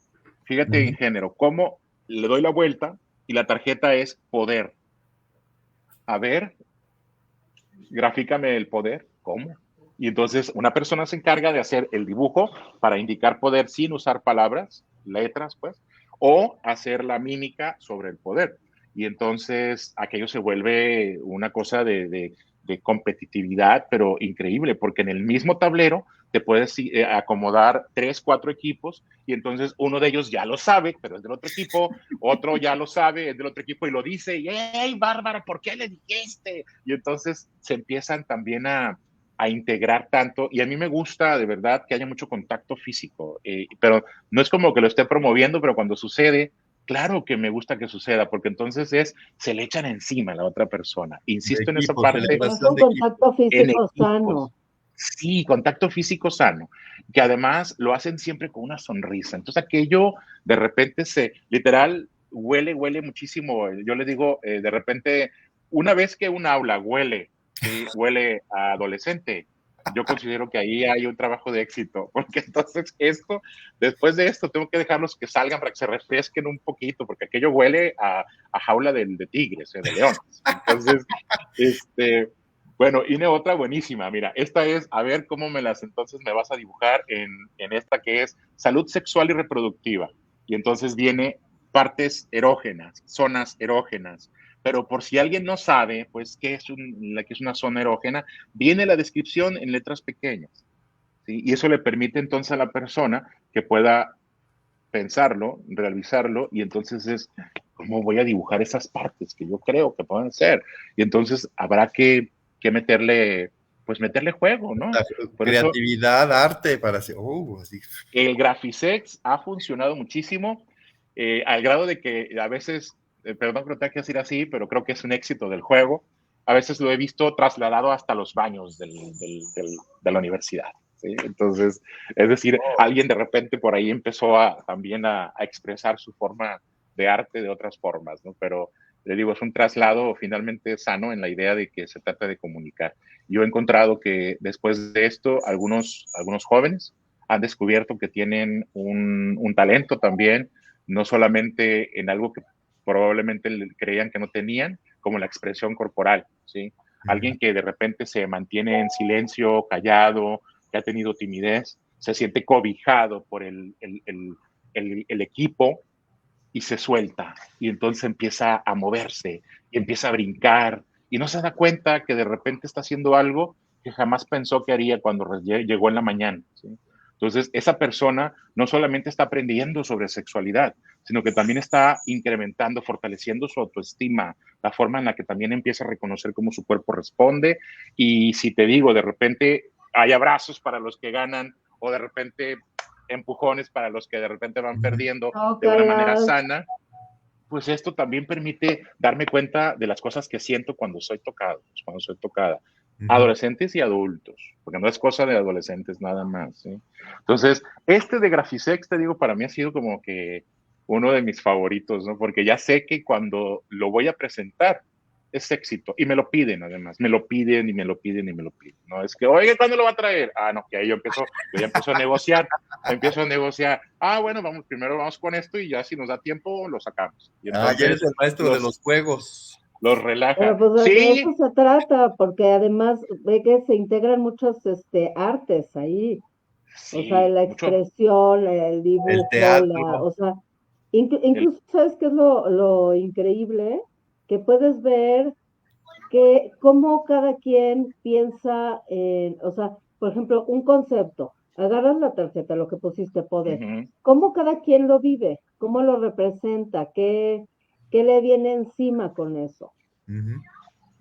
fíjate en género, cómo le doy la vuelta y la tarjeta es poder. A ver, grafícame el poder. ¿Cómo? Y entonces una persona se encarga de hacer el dibujo para indicar poder sin usar palabras, letras, pues, o hacer la mímica sobre el poder. Y entonces aquello se vuelve una cosa de competitividad, pero increíble, porque en el mismo tablero te puedes acomodar 3, 4 equipos y entonces uno de ellos ya lo sabe, pero es del otro equipo, otro ya lo sabe, es del otro equipo y lo dice, y ¡hey, Bárbara, ¿por qué le dijiste? Y entonces se empiezan también a integrar tanto, y a mí me gusta de verdad que haya mucho contacto físico, pero no es como que lo esté promoviendo, pero cuando sucede, claro que me gusta que suceda, porque entonces se le echan encima a la otra persona. De Insisto en esa equipos, parte, Es celebración un de equipos. contacto en físico equipos. sano. Sí, contacto físico sano, que además lo hacen siempre con una sonrisa. Entonces aquello de repente literal, huele muchísimo. Yo le digo, de repente, una vez que un aula huele, ¿sí? Huele a adolescente, yo considero que ahí hay un trabajo de éxito, porque entonces después de esto, tengo que dejarlos que salgan para que se refresquen un poquito, porque aquello huele a jaula de tigres, de leones. Entonces, bueno, Ine, otra buenísima. Mira, esta es, a ver cómo entonces me vas a dibujar en esta que es salud sexual y reproductiva. Y entonces viene partes erógenas, zonas erógenas. Pero por si alguien no sabe, pues, qué es una zona erógena, viene la descripción en letras pequeñas, ¿sí? Y eso le permite entonces a la persona que pueda pensarlo, realizarlo, y entonces es, ¿cómo voy a dibujar esas partes que yo creo que pueden ser? Y entonces habrá que meterle juego, ¿no? Por eso Creatividad, arte para hacer. Así. el Graphisex ha funcionado muchísimo, al grado de que a veces, perdón que lo tenga que decir así, pero creo que es un éxito del juego. A veces lo he visto trasladado hasta los baños de la universidad. ¿Sí? Entonces, es decir, alguien de repente por ahí empezó también a expresar su forma de arte de otras formas, ¿no? Pero le digo, es un traslado finalmente sano en la idea de que se trata de comunicar. Yo he encontrado que después de esto, algunos jóvenes han descubierto que tienen un talento también, no solamente en algo que probablemente creían que no tenían, como la expresión corporal, ¿sí? Alguien que de repente se mantiene en silencio, callado, que ha tenido timidez, se siente cobijado por el equipo y se suelta y entonces empieza a moverse y empieza a brincar y no se da cuenta que de repente está haciendo algo que jamás pensó que haría cuando llegó en la mañana, ¿sí? Entonces, esa persona no solamente está aprendiendo sobre sexualidad, sino que también está incrementando, fortaleciendo su autoestima, la forma en la que también empieza a reconocer cómo su cuerpo responde. Y si te digo, de repente hay abrazos para los que ganan o de repente empujones para los que de repente van perdiendo de una manera Tócalas. sana, pues esto también permite darme cuenta de las cosas que siento cuando soy tocado, cuando soy tocada. Adolescentes y adultos, porque no es cosa de adolescentes nada más, ¿sí? Entonces, de Graphisex, te digo, para mí ha sido como que uno de mis favoritos, ¿no? Porque ya sé que cuando lo voy a presentar, es éxito. Y me lo piden, además. Me lo piden y me lo piden y me lo piden. No es que, oye, ¿cuándo lo va a traer? Ah, no, que ahí yo ya empiezo a negociar. Empiezo a negociar. Ah, bueno, primero vamos con esto y ya si nos da tiempo, lo sacamos. Y entonces, ya eres el maestro de los juegos. Los relaja. Pero pues de Sí. eso se trata, porque además ve que se integran muchos artes ahí. Sí, O sea, la mucho. expresión, el dibujo, El teatro. o sea, incluso, ¿sabes qué es lo increíble? Que puedes ver que cómo cada quien piensa en, o sea, por ejemplo, un concepto, agarras la tarjeta, lo que pusiste, poder, cómo cada quien lo vive, cómo lo representa, qué le viene encima con eso.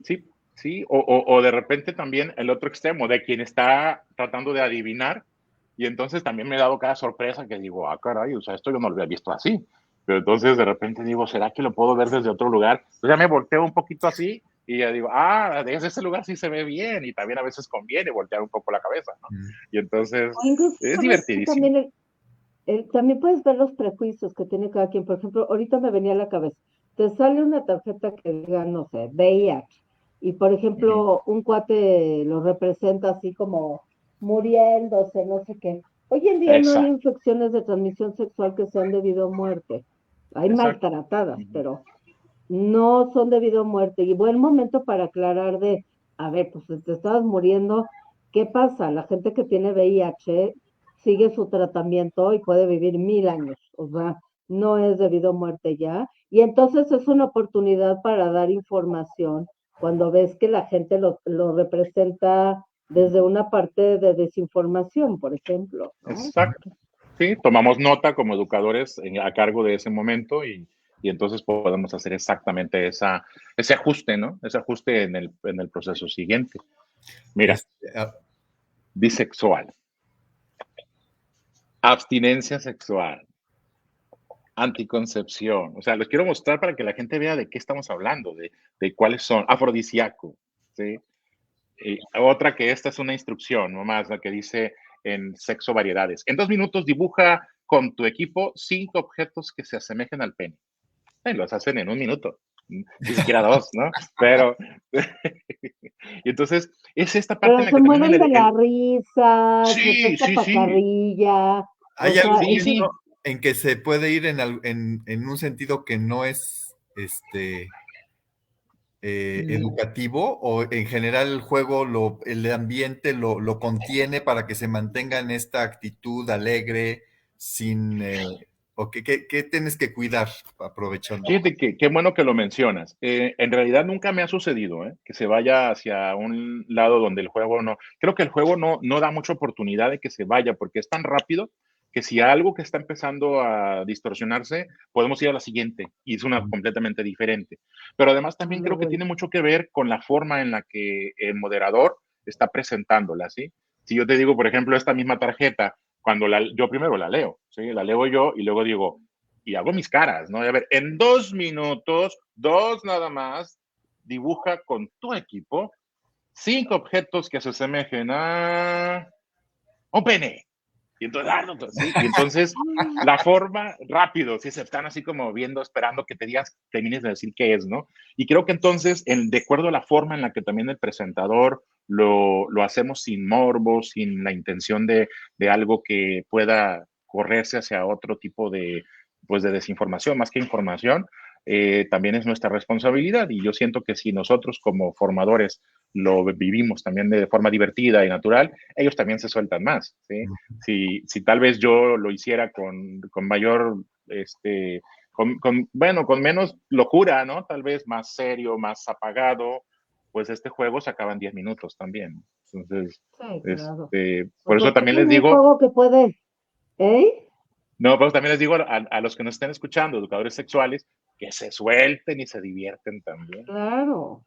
Sí, sí, o de repente también el otro extremo, de quien está tratando de adivinar, y entonces también me he dado cada sorpresa que digo, ah, caray, o sea, esto yo no lo había visto así, pero entonces de repente digo, ¿será que lo puedo ver desde otro lugar? Entonces ya me volteo un poquito así, y ya digo, ah, desde ese lugar sí se ve bien, y también a veces conviene voltear un poco la cabeza, ¿no? Y entonces O incluso, es ¿sabes? divertidísimo. También puedes ver los prejuicios que tiene cada quien. Por ejemplo, ahorita me venía a la cabeza, te sale una tarjeta que diga, no sé, VIH, y por ejemplo, un cuate lo representa así como muriéndose, no sé qué. Hoy en día no hay Exacto, infecciones de transmisión sexual que sean debido a muerte. Hay exacto. maltratadas, pero no son debido a muerte. Y buen momento para aclarar a ver, pues si te estabas muriendo, ¿qué pasa? La gente que tiene VIH sigue su tratamiento y puede vivir 1000 años. O sea, no es debido a muerte ya. Y entonces es una oportunidad para dar información cuando ves que la gente lo representa desde una parte de desinformación, por ejemplo, ¿no? Exacto. Sí, tomamos nota como educadores a cargo de ese momento y entonces podemos hacer exactamente ese ajuste, ¿no? Ese ajuste en el proceso siguiente. Mira, bisexual, abstinencia sexual, anticoncepción. O sea, les quiero mostrar para que la gente vea de qué estamos hablando, de cuáles son. Afrodisíaco, ¿sí? Otra que esta es una instrucción, nomás, la que dice en sexo variedades. En 2 minutos dibuja con tu equipo 5 objetos que se asemejen al pene. Los hacen en 1 minuto, ni siquiera 2, ¿no? Pero, y entonces, es esta parte Pero en la se que también mueren de la risa, se sí, presta sí, pa' sí, carrilla, ¿Hay o sea, sí, algún sí. en que se puede ir en un sentido que no es educativo o en general el juego, el ambiente lo contiene para que se mantenga en esta actitud alegre, sin... o ¿qué tienes que cuidar aprovechando? Fíjate que qué bueno que lo mencionas. En realidad nunca me ha sucedido que se vaya hacia un lado donde el juego no. Creo que el juego no da mucha oportunidad de que se vaya porque es tan rápido que si algo que está empezando a distorsionarse, podemos ir a la siguiente y es una completamente diferente. Pero además también creo que tiene mucho que ver con la forma en la que el moderador está presentándola, ¿sí? Si yo te digo, por ejemplo, esta misma tarjeta, cuando yo primero la leo, ¿sí? La leo yo y luego digo, y hago mis caras, ¿no? Y a ver, en 2 minutos, 2 nada más, dibuja con tu equipo 5 objetos que se asemejen a un pene. Y entonces, ¿sí? Y entonces la forma rápido, ¿sí? Se están así como viendo, esperando que te digas, termines de decir qué es, ¿no? Y creo que entonces, de acuerdo a la forma en la que también el presentador lo hacemos sin morbo, sin la intención de algo que pueda correrse hacia otro tipo pues de desinformación, más que información, también es nuestra responsabilidad. Y yo siento que si nosotros como formadores lo vivimos también de forma divertida y natural, ellos también se sueltan más, ¿sí? Si tal vez yo lo hiciera con mayor, bueno, con menos locura, ¿no? Tal vez más serio, más apagado, pues este juego se acaba en 10 minutos también. Entonces, sí, claro. por Porque eso también es les un digo, juego que puede, ¿eh? no, pero también les digo a los que nos estén escuchando, educadores sexuales, que se suelten y se divierten también. Claro,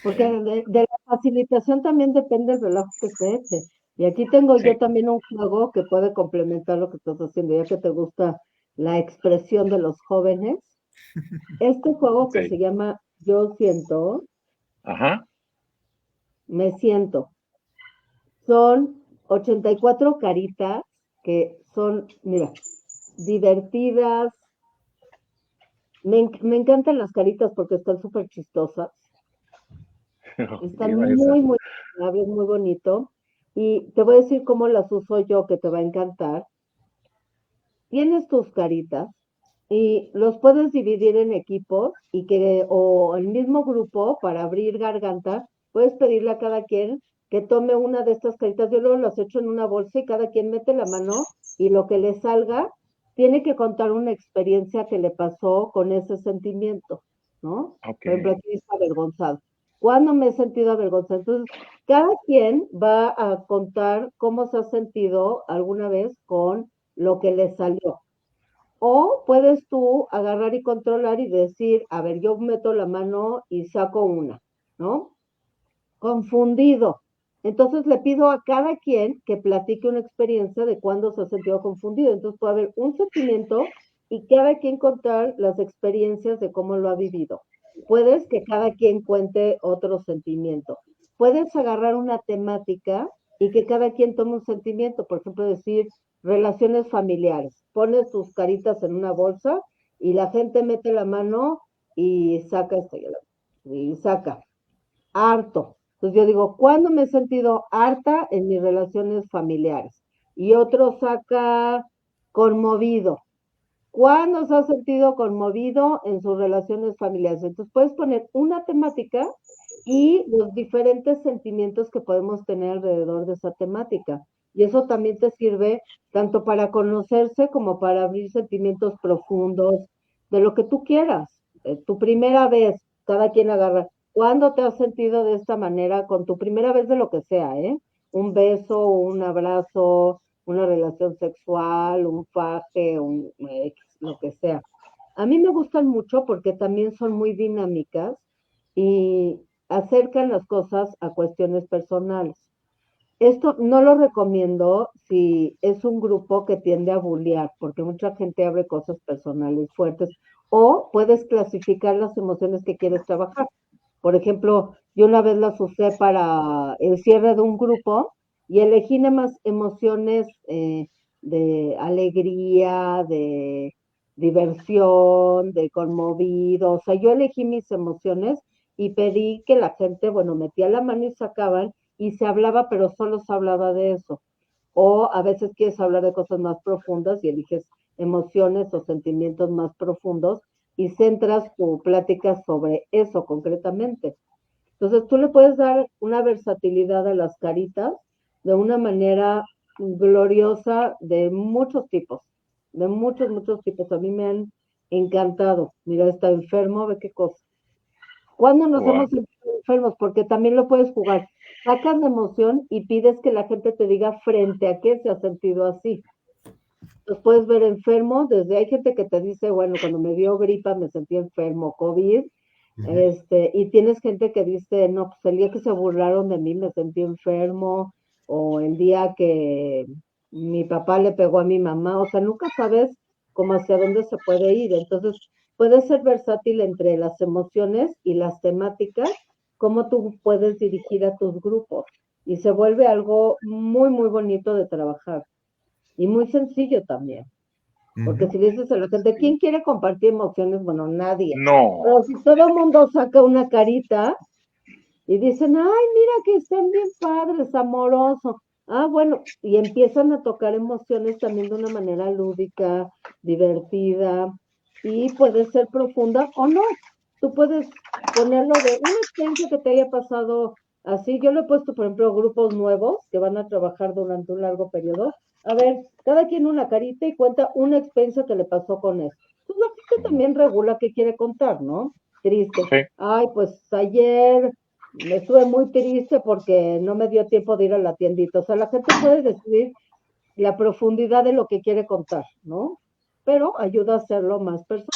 porque de la facilitación también depende el relajo que se eche. Y aquí tengo yo Sí. también un juego que puede complementar lo que estás haciendo, ya que te gusta la expresión de los jóvenes. Este juego que Sí. se llama Yo siento, Ajá. me siento. Son 84 caritas que son, mira, divertidas. Me encantan las caritas porque están súper chistosas. Está muy, muy agradable, muy bonito. Y te voy a decir cómo las uso yo, que te va a encantar. Tienes tus caritas y los puedes dividir en equipos o el mismo grupo para abrir garganta, puedes pedirle a cada quien que tome una de estas caritas. Yo luego las echo en una bolsa y cada quien mete la mano y lo que le salga tiene que contar una experiencia que le pasó con ese sentimiento, ¿no? Por ejemplo, aquí dice avergonzado. ¿Cuándo me he sentido avergonzado? Entonces, cada quien va a contar cómo se ha sentido alguna vez con lo que le salió. O puedes tú agarrar y controlar y decir, a ver, yo meto la mano y saco una, ¿no? Confundido. Entonces le pido a cada quien que platique una experiencia de cuándo se ha sentido confundido. Entonces puede haber un sentimiento y cada quien contar las experiencias de cómo lo ha vivido. Puedes que cada quien cuente otro sentimiento. Puedes agarrar una temática y que cada quien tome un sentimiento. Por ejemplo, decir relaciones familiares. Pones tus caritas en una bolsa y la gente mete la mano y saca harto. Entonces yo digo, ¿cuándo me he sentido harta en mis relaciones familiares? Y otro saca conmovido. ¿Cuándo se ha sentido conmovido en sus relaciones familiares? Entonces puedes poner una temática y los diferentes sentimientos que podemos tener alrededor de esa temática. Y eso también te sirve tanto para conocerse como para abrir sentimientos profundos de lo que tú quieras. Tu primera vez, cada quien agarra. ¿Cuándo te has sentido de esta manera con tu primera vez de lo que sea, eh? Un beso, un abrazo, una relación sexual, un faje, lo que sea. A mí me gustan mucho porque también son muy dinámicas y acercan las cosas a cuestiones personales. Esto no lo recomiendo si es un grupo que tiende a bullear, porque mucha gente abre cosas personales fuertes, o puedes clasificar las emociones que quieres trabajar. Por ejemplo, yo una vez las usé para el cierre de un grupo y elegí nada más emociones de alegría, de diversión, de conmovido. O sea, yo elegí mis emociones y pedí que la gente, bueno, metía la mano y sacaban y se hablaba, pero solo se hablaba de eso. O a veces quieres hablar de cosas más profundas y eliges emociones o sentimientos más profundos y centras tu plática sobre eso concretamente. Entonces tú le puedes dar una versatilidad a las caritas de una manera gloriosa de muchos tipos, de muchos, muchos tipos. A mí me han encantado. Mira, está enfermo, ve qué cosa. ¿Cuándo nos hemos sentido enfermos? Porque también lo puedes jugar. Sacas la emoción y pides que la gente te diga frente a qué se ha sentido así. Los puedes ver enfermo, desde hay gente que te dice, bueno, cuando me dio gripa me sentí enfermo, COVID, y tienes gente que dice, no, pues el día que se burlaron de mí me sentí enfermo, o el día que mi papá le pegó a mi mamá, o sea, nunca sabes cómo hacia dónde se puede ir. Entonces, puede ser versátil entre las emociones y las temáticas, cómo tú puedes dirigir a tus grupos, y se vuelve algo muy, muy bonito de trabajar. Y muy sencillo también, porque si le dices a la gente, ¿quién quiere compartir emociones? Bueno, nadie. No. Pero si todo el mundo saca una carita y dicen, ay, mira que están bien padres, amoroso. Ah, bueno, y empiezan a tocar emociones también de una manera lúdica, divertida, y puede ser profunda o no. Tú puedes ponerlo de una experiencia que te haya pasado así. Yo le he puesto, por ejemplo, grupos nuevos que van a trabajar durante un largo periodo. A ver, cada quien una carita y cuenta una experiencia que le pasó con eso. Pues la gente también regula qué quiere contar, ¿no? Triste. Sí. Ay, pues ayer me estuve muy triste porque no me dio tiempo de ir a la tiendita. O sea, la gente puede decidir la profundidad de lo que quiere contar, ¿no? Pero ayuda a hacerlo más personal.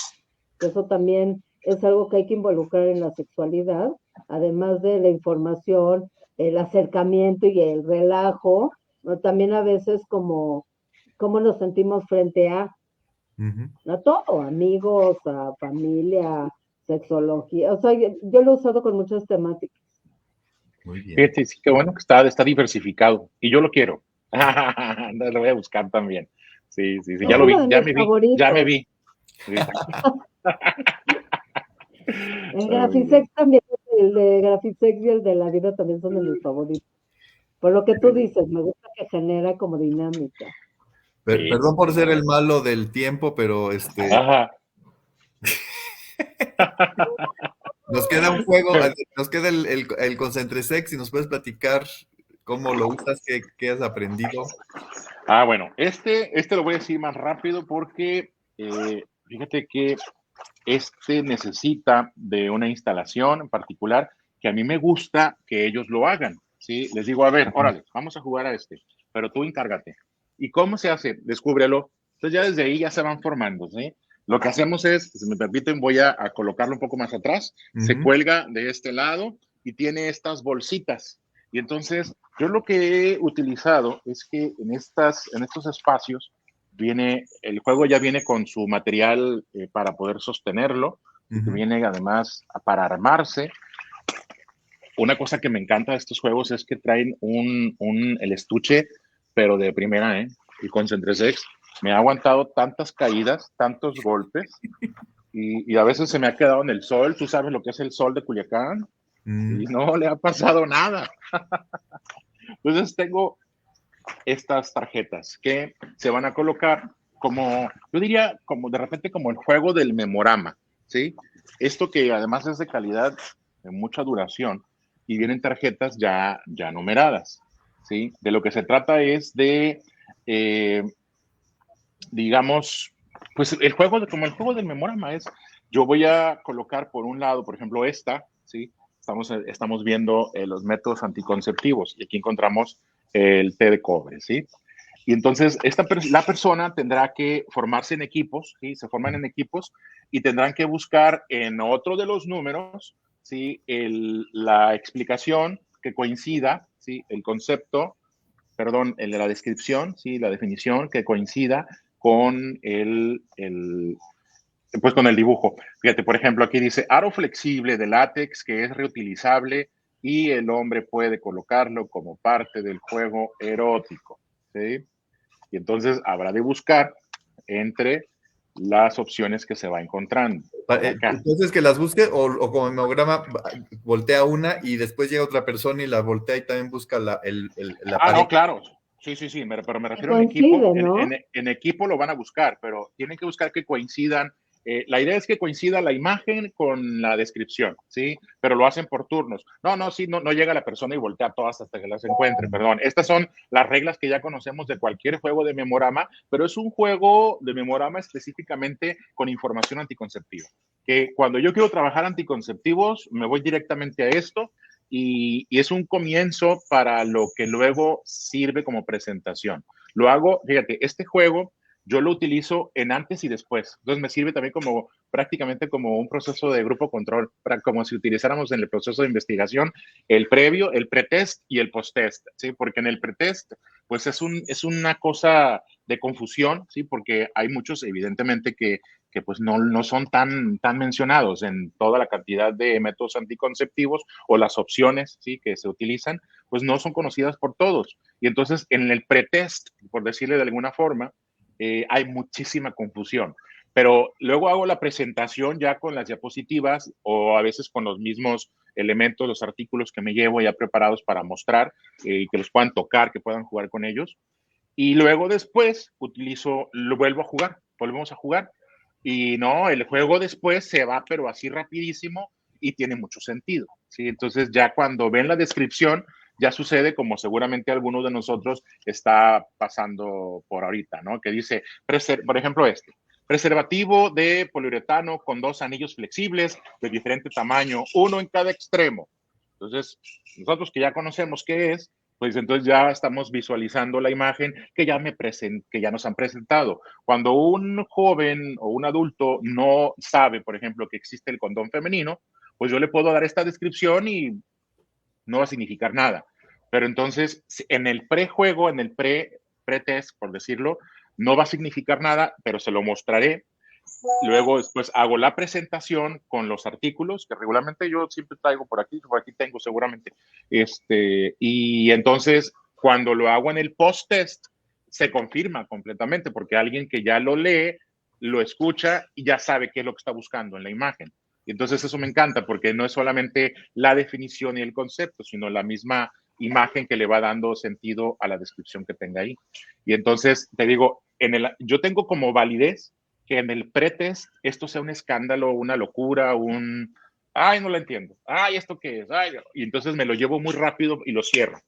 Eso también es algo que hay que involucrar en la sexualidad, además de la información, el acercamiento y el relajo, ¿no? También a veces como cómo nos sentimos frente a todo, amigos, a familia, sexología. O sea, yo lo he usado con muchas temáticas. Muy bien. Fíjate, sí, qué bueno que está diversificado. Y yo lo quiero. Lo voy a buscar también. Sí. Ya lo vi, ya me vi. Sí. En Graphisex también es el de Graphisex y el de la vida también son de mis favoritos. Por lo que tú dices, me gusta que genera como dinámica. Sí. Perdón por ser el malo del tiempo, pero Ajá. nos queda un juego, nos queda el Concentresex y nos puedes platicar cómo lo usas, qué has aprendido. Bueno, este lo voy a decir más rápido porque fíjate que este necesita de una instalación en particular que a mí me gusta que ellos lo hagan, ¿sí? Les digo, a ver, órale, vamos a jugar a este, pero tú encárgate. ¿Y cómo se hace? Descúbrelo. Entonces ya desde ahí ya se van formando, ¿sí? Lo que hacemos es, si me permiten, voy a colocarlo un poco más atrás. Se cuelga de este lado y tiene estas bolsitas. Y entonces, yo lo que he utilizado es que en estos espacios el juego ya viene con su material para poder sostenerlo, viene además para armarse. Una cosa que me encanta de estos juegos es que traen el estuche, pero de primera, y Concentresex me ha aguantado tantas caídas, tantos golpes, y a veces se me ha quedado en el sol. Tú sabes lo que es el sol de Culiacán, y no le ha pasado nada. Entonces tengo estas tarjetas que se van a colocar como, yo diría, como de repente como el juego del memorama, ¿sí? Esto que además es de calidad, de mucha duración, y vienen tarjetas ya numeradas, ¿sí? De lo que se trata es de, digamos, pues como el juego del memorama es, yo voy a colocar por un lado, por ejemplo, esta, ¿sí? Estamos viendo los métodos anticonceptivos y aquí encontramos el té de cobre, ¿sí? Y entonces la persona tendrá que formarse en equipos, ¿sí? Se forman en equipos y tendrán que buscar en otro de los números, ¿sí? La explicación que coincida, ¿sí? El concepto, perdón, el de la descripción, ¿sí? La definición que coincida con pues con el dibujo. Fíjate, por ejemplo, aquí dice aro flexible de látex que es reutilizable y el hombre puede colocarlo como parte del juego erótico, ¿sí? Y entonces habrá de buscar entre las opciones que se va encontrando. Entonces que las busque o como hemograma voltea una y después llega otra persona y la voltea y también busca la pared. No, claro. Sí, pero me refiero a un equipo. ¿No? En equipo lo van a buscar, pero tienen que buscar que coincidan. La idea es que coincida la imagen con la descripción, ¿sí? Pero lo hacen por turnos. No llega la persona y voltea todas hasta que las encuentre, perdón. Estas son las reglas que ya conocemos de cualquier juego de memorama, pero es un juego de memorama específicamente con información anticonceptiva. Que cuando yo quiero trabajar anticonceptivos, me voy directamente a esto. Y es un comienzo para lo que luego sirve como presentación. Lo hago, fíjate, este juego yo lo utilizo en antes y después. Entonces me sirve también como prácticamente como un proceso de grupo control, como si utilizáramos en el proceso de investigación el previo, el pretest y el posttest, ¿sí? Porque en el pretest, pues es una cosa de confusión, ¿sí? Porque hay muchos, evidentemente, que pues no son tan mencionados en toda la cantidad de métodos anticonceptivos o las opciones, ¿sí? Que se utilizan, pues no son conocidas por todos. Y entonces en el pretest, por decirle de alguna forma, hay muchísima confusión. Pero luego hago la presentación ya con las diapositivas o a veces con los mismos elementos, los artículos que me llevo ya preparados para mostrar y que los puedan tocar, que puedan jugar con ellos. Y luego después volvemos a jugar. Y no, el juego después se va, pero así rapidísimo y tiene mucho sentido, ¿sí? Entonces ya cuando ven la descripción, ya sucede como seguramente alguno de nosotros está pasando por ahorita, ¿no? Que dice, por ejemplo, preservativo de poliuretano con 2 anillos flexibles de diferente tamaño, uno en cada extremo. Entonces, nosotros que ya conocemos qué es, pues entonces ya estamos visualizando la imagen que ya nos han presentado. Cuando un joven o un adulto no sabe, por ejemplo, que existe el condón femenino, pues yo le puedo dar esta descripción y no va a significar nada. Pero entonces, en el prejuego, en el pretest, por decirlo, no va a significar nada, pero se lo mostraré. Luego después hago la presentación con los artículos que regularmente yo siempre traigo por aquí tengo seguramente. Y entonces cuando lo hago en el post-test se confirma completamente porque alguien que ya lo lee, lo escucha y ya sabe qué es lo que está buscando en la imagen. Y Y entonces eso me encanta porque no es solamente la definición y el concepto, sino la misma imagen que le va dando sentido a la descripción que tenga ahí. Y entonces te digo, yo tengo como validez que en el pretest esto sea un escándalo, una locura, ay, no lo entiendo, ay, ¿esto qué es? Ay, y entonces me lo llevo muy rápido y lo cierro,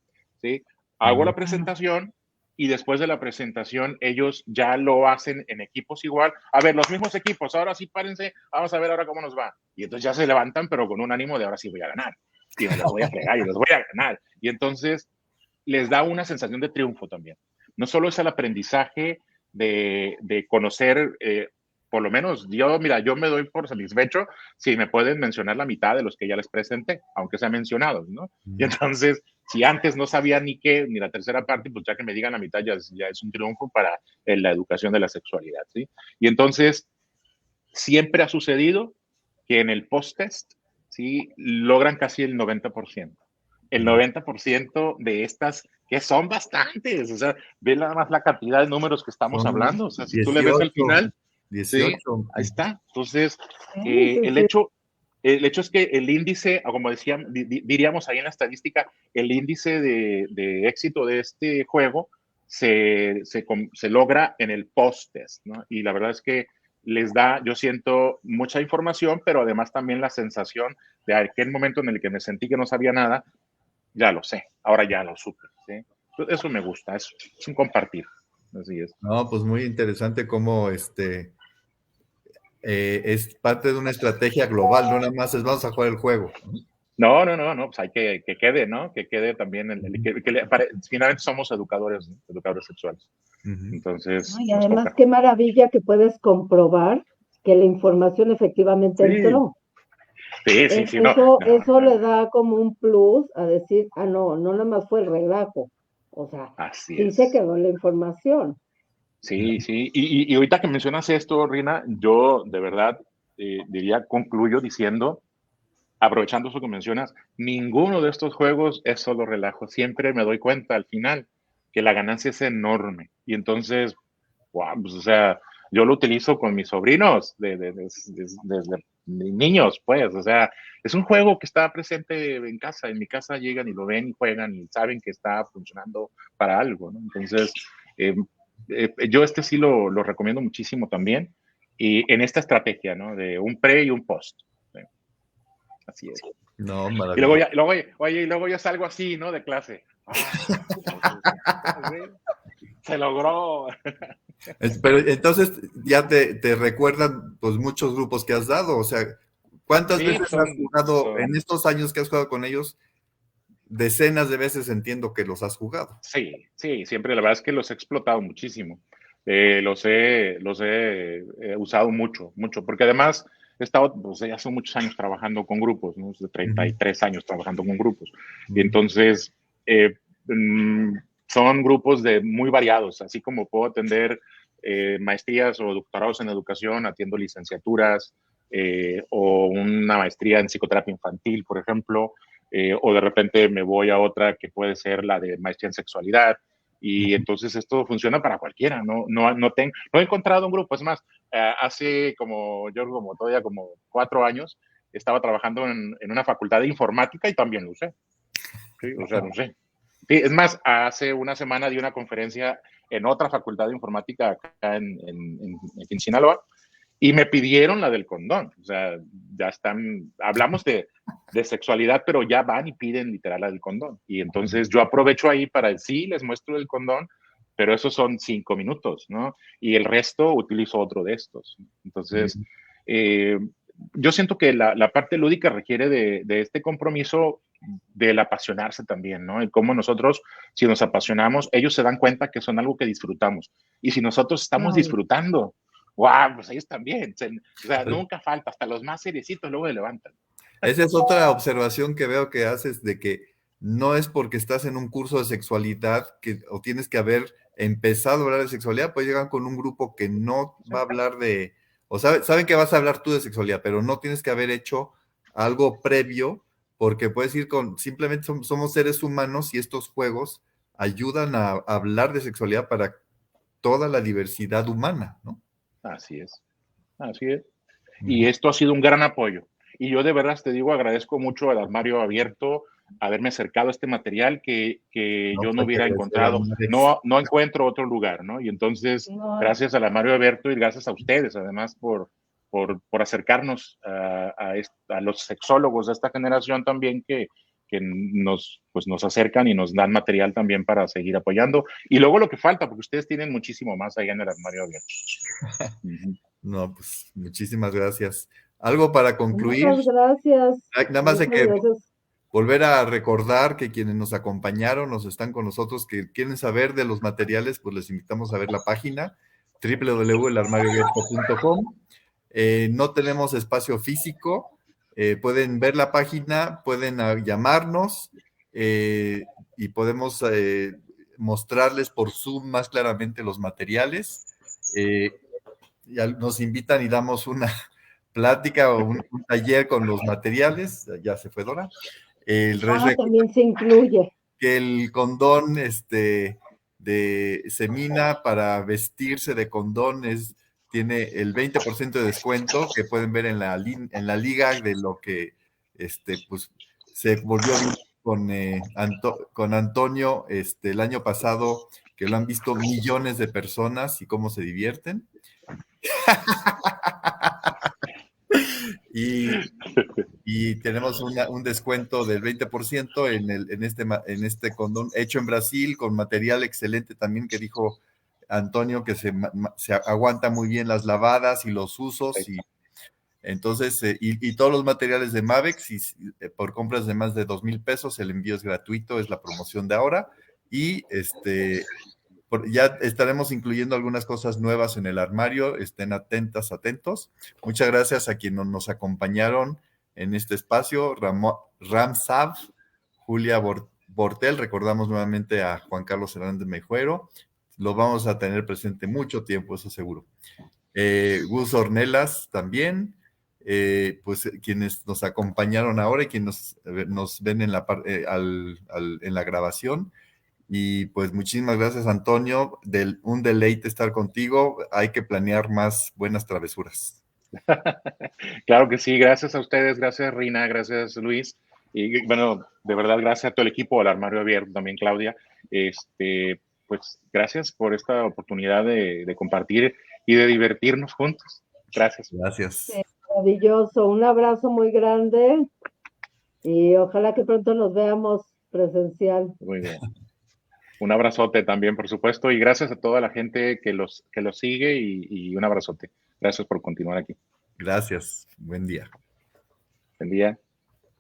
¿sí? Hago la presentación y después de la presentación ellos ya lo hacen en equipos igual. A ver, los mismos equipos, ahora sí párense, vamos a ver ahora cómo nos va. Y entonces ya se levantan, pero con un ánimo de ahora sí voy a ganar. Y me los voy a fregar y los voy a ganar. Y entonces les da una sensación de triunfo también. No solo es el aprendizaje de conocer, por lo menos yo me doy por satisfecho si me pueden mencionar la mitad de los que ya les presenté, aunque sea mencionados, ¿no? Y entonces, si antes no sabía ni la tercera parte, pues ya que me digan la mitad ya es un triunfo para la educación de la sexualidad, ¿sí? Y entonces, siempre ha sucedido que en el post-test, ¿sí? Logran casi el 90%. El 90% de estas, que son bastantes, o sea, ve nada más la cantidad de números que estamos hablando, o sea, si 18, tú le ves al final, 18. sí, ahí está. Entonces, Sí, el hecho es que el índice, como diríamos ahí en la estadística, el índice de éxito de este juego se logra en el post-test, ¿no? Y la verdad es que les da, yo siento, mucha información, pero además también la sensación de aquel momento en el que me sentí que no sabía nada, ya lo sé, ahora ya lo supe, ¿sí? Eso me gusta, es un compartir, así es. No, pues muy interesante cómo es parte de una estrategia global, no nada más es vamos a jugar el juego. No, pues hay que quede, ¿no? Que quede también, finalmente somos educadores, ¿no? Educadores sexuales. Entonces, y además, qué maravilla que puedes comprobar que la información efectivamente entró. Sí, Eso le da como un plus a decir, no nada más fue el relajo. O sea, sí se quedó la información. Sí. Y ahorita que mencionas esto, Rina, yo de verdad concluyo diciendo, aprovechando eso que mencionas, ninguno de estos juegos es solo relajo. Siempre me doy cuenta al final que la ganancia es enorme. Y entonces, wow, pues, o sea, yo lo utilizo con mis sobrinos desde niños, pues, o sea, es un juego que está presente en casa. En mi casa llegan y lo ven y juegan y saben que está funcionando para algo, ¿no? Entonces, yo sí lo recomiendo muchísimo también. Y en esta estrategia, ¿no? De un pre y un post. ¿Sí? Así es. No, y luego yo salgo así, ¿no? De clase. Se logró. Pero entonces ya te recuerdan pues muchos grupos que has dado, o sea, ¿cuántas veces has jugado en estos años que has jugado con ellos? Decenas de veces entiendo que los has jugado. Sí, siempre, la verdad es que los he explotado muchísimo. Los he usado mucho, porque además he estado, pues, hace muchos años trabajando con grupos, ¿no? De 33 años trabajando con grupos. Y entonces, son grupos muy variados, así como puedo atender maestrías o doctorados en educación, atiendo licenciaturas o una maestría en psicoterapia infantil, por ejemplo. O de repente me voy a otra que puede ser la de maestría en sexualidad, y entonces esto funciona para cualquiera, no he encontrado un grupo, es más, hace todavía como 4 años, estaba trabajando en una facultad de informática y también lo usé, ¿sí? O sea, no sé. Sí, es más, hace una semana di una conferencia en otra facultad de informática acá en Sinaloa, y me pidieron la del condón. O sea, ya hablamos de sexualidad, pero ya van y piden literal la del condón. Y entonces yo aprovecho ahí para sí, les muestro el condón, pero esos son 5 minutos, ¿no? Y el resto utilizo otro de estos. Entonces, yo siento que la parte lúdica requiere de este compromiso del apasionarse también, ¿no? Y cómo nosotros, si nos apasionamos, ellos se dan cuenta que son algo que disfrutamos. Y si nosotros estamos disfrutando, wow, pues ellos también. O sea, nunca falta, hasta los más seriecitos luego se levantan. Esa es otra observación que veo que haces, de que no es porque estás en un curso de sexualidad o tienes que haber empezado a hablar de sexualidad, pues llegan con un grupo que no va a hablar o saben que vas a hablar tú de sexualidad, pero no tienes que haber hecho algo previo, porque puedes ir simplemente somos seres humanos y estos juegos ayudan a hablar de sexualidad para toda la diversidad humana, ¿no? Así es. Y esto ha sido un gran apoyo. Y yo de verdad te digo, agradezco mucho al Armario Abierto haberme acercado a este material que yo no hubiera encontrado. No encuentro otro lugar, ¿no? Y entonces, gracias al Armario Abierto y gracias a ustedes, además, por acercarnos a los sexólogos de esta generación también que nos acercan y nos dan material también para seguir apoyando. Y luego lo que falta, porque ustedes tienen muchísimo más allá en el Armario Abierto. No, pues muchísimas gracias. Algo para concluir. Muchas gracias. Nada más hay que volver a recordar que quienes nos acompañaron, nos están con nosotros, que quieren saber de los materiales, pues les invitamos a ver la página www.elarmarioabierto.com. No tenemos espacio físico, pueden ver la página, pueden llamarnos y podemos mostrarles por Zoom más claramente los materiales. Nos invitan y damos una plática o un taller con los materiales. Ya se fue Dora. También se incluye. Que el condón de Semina para vestirse de condón tiene el 20% de descuento que pueden ver en la liga de lo que pues, se volvió con Antonio el año pasado, que lo han visto millones de personas y cómo se divierten. Y tenemos un descuento del 20% en este condón hecho en Brasil con material excelente también que dijo Antonio que se aguanta muy bien las lavadas y los usos y entonces y todos los materiales de Mavex y por compras de más de 2,000 pesos el envío es gratuito, es la promoción de ahora y ya estaremos incluyendo algunas cosas nuevas en el armario, estén atentos. Muchas gracias a quienes nos acompañaron en este espacio, Ramsav, Julia Bortel, recordamos nuevamente a Juan Carlos Hernández Mejuero, lo vamos a tener presente mucho tiempo, eso seguro. Gus Ornelas también, pues quienes nos acompañaron ahora y quienes nos ven en la grabación. Y pues muchísimas gracias, Antonio. Un deleite estar contigo. Hay que planear más buenas travesuras. Claro que sí. Gracias a ustedes. Gracias, Rina. Gracias, Luis. Y bueno, de verdad, gracias a todo el equipo del Armario Abierto, también Claudia. Pues gracias por esta oportunidad de compartir y de divertirnos juntos. Gracias. Gracias. Sí, maravilloso. Un abrazo muy grande y ojalá que pronto nos veamos presencial. Muy bien. Un abrazote también, por supuesto, y gracias a toda la gente que los sigue y un abrazote. Gracias por continuar aquí. Gracias. Buen día. Buen día.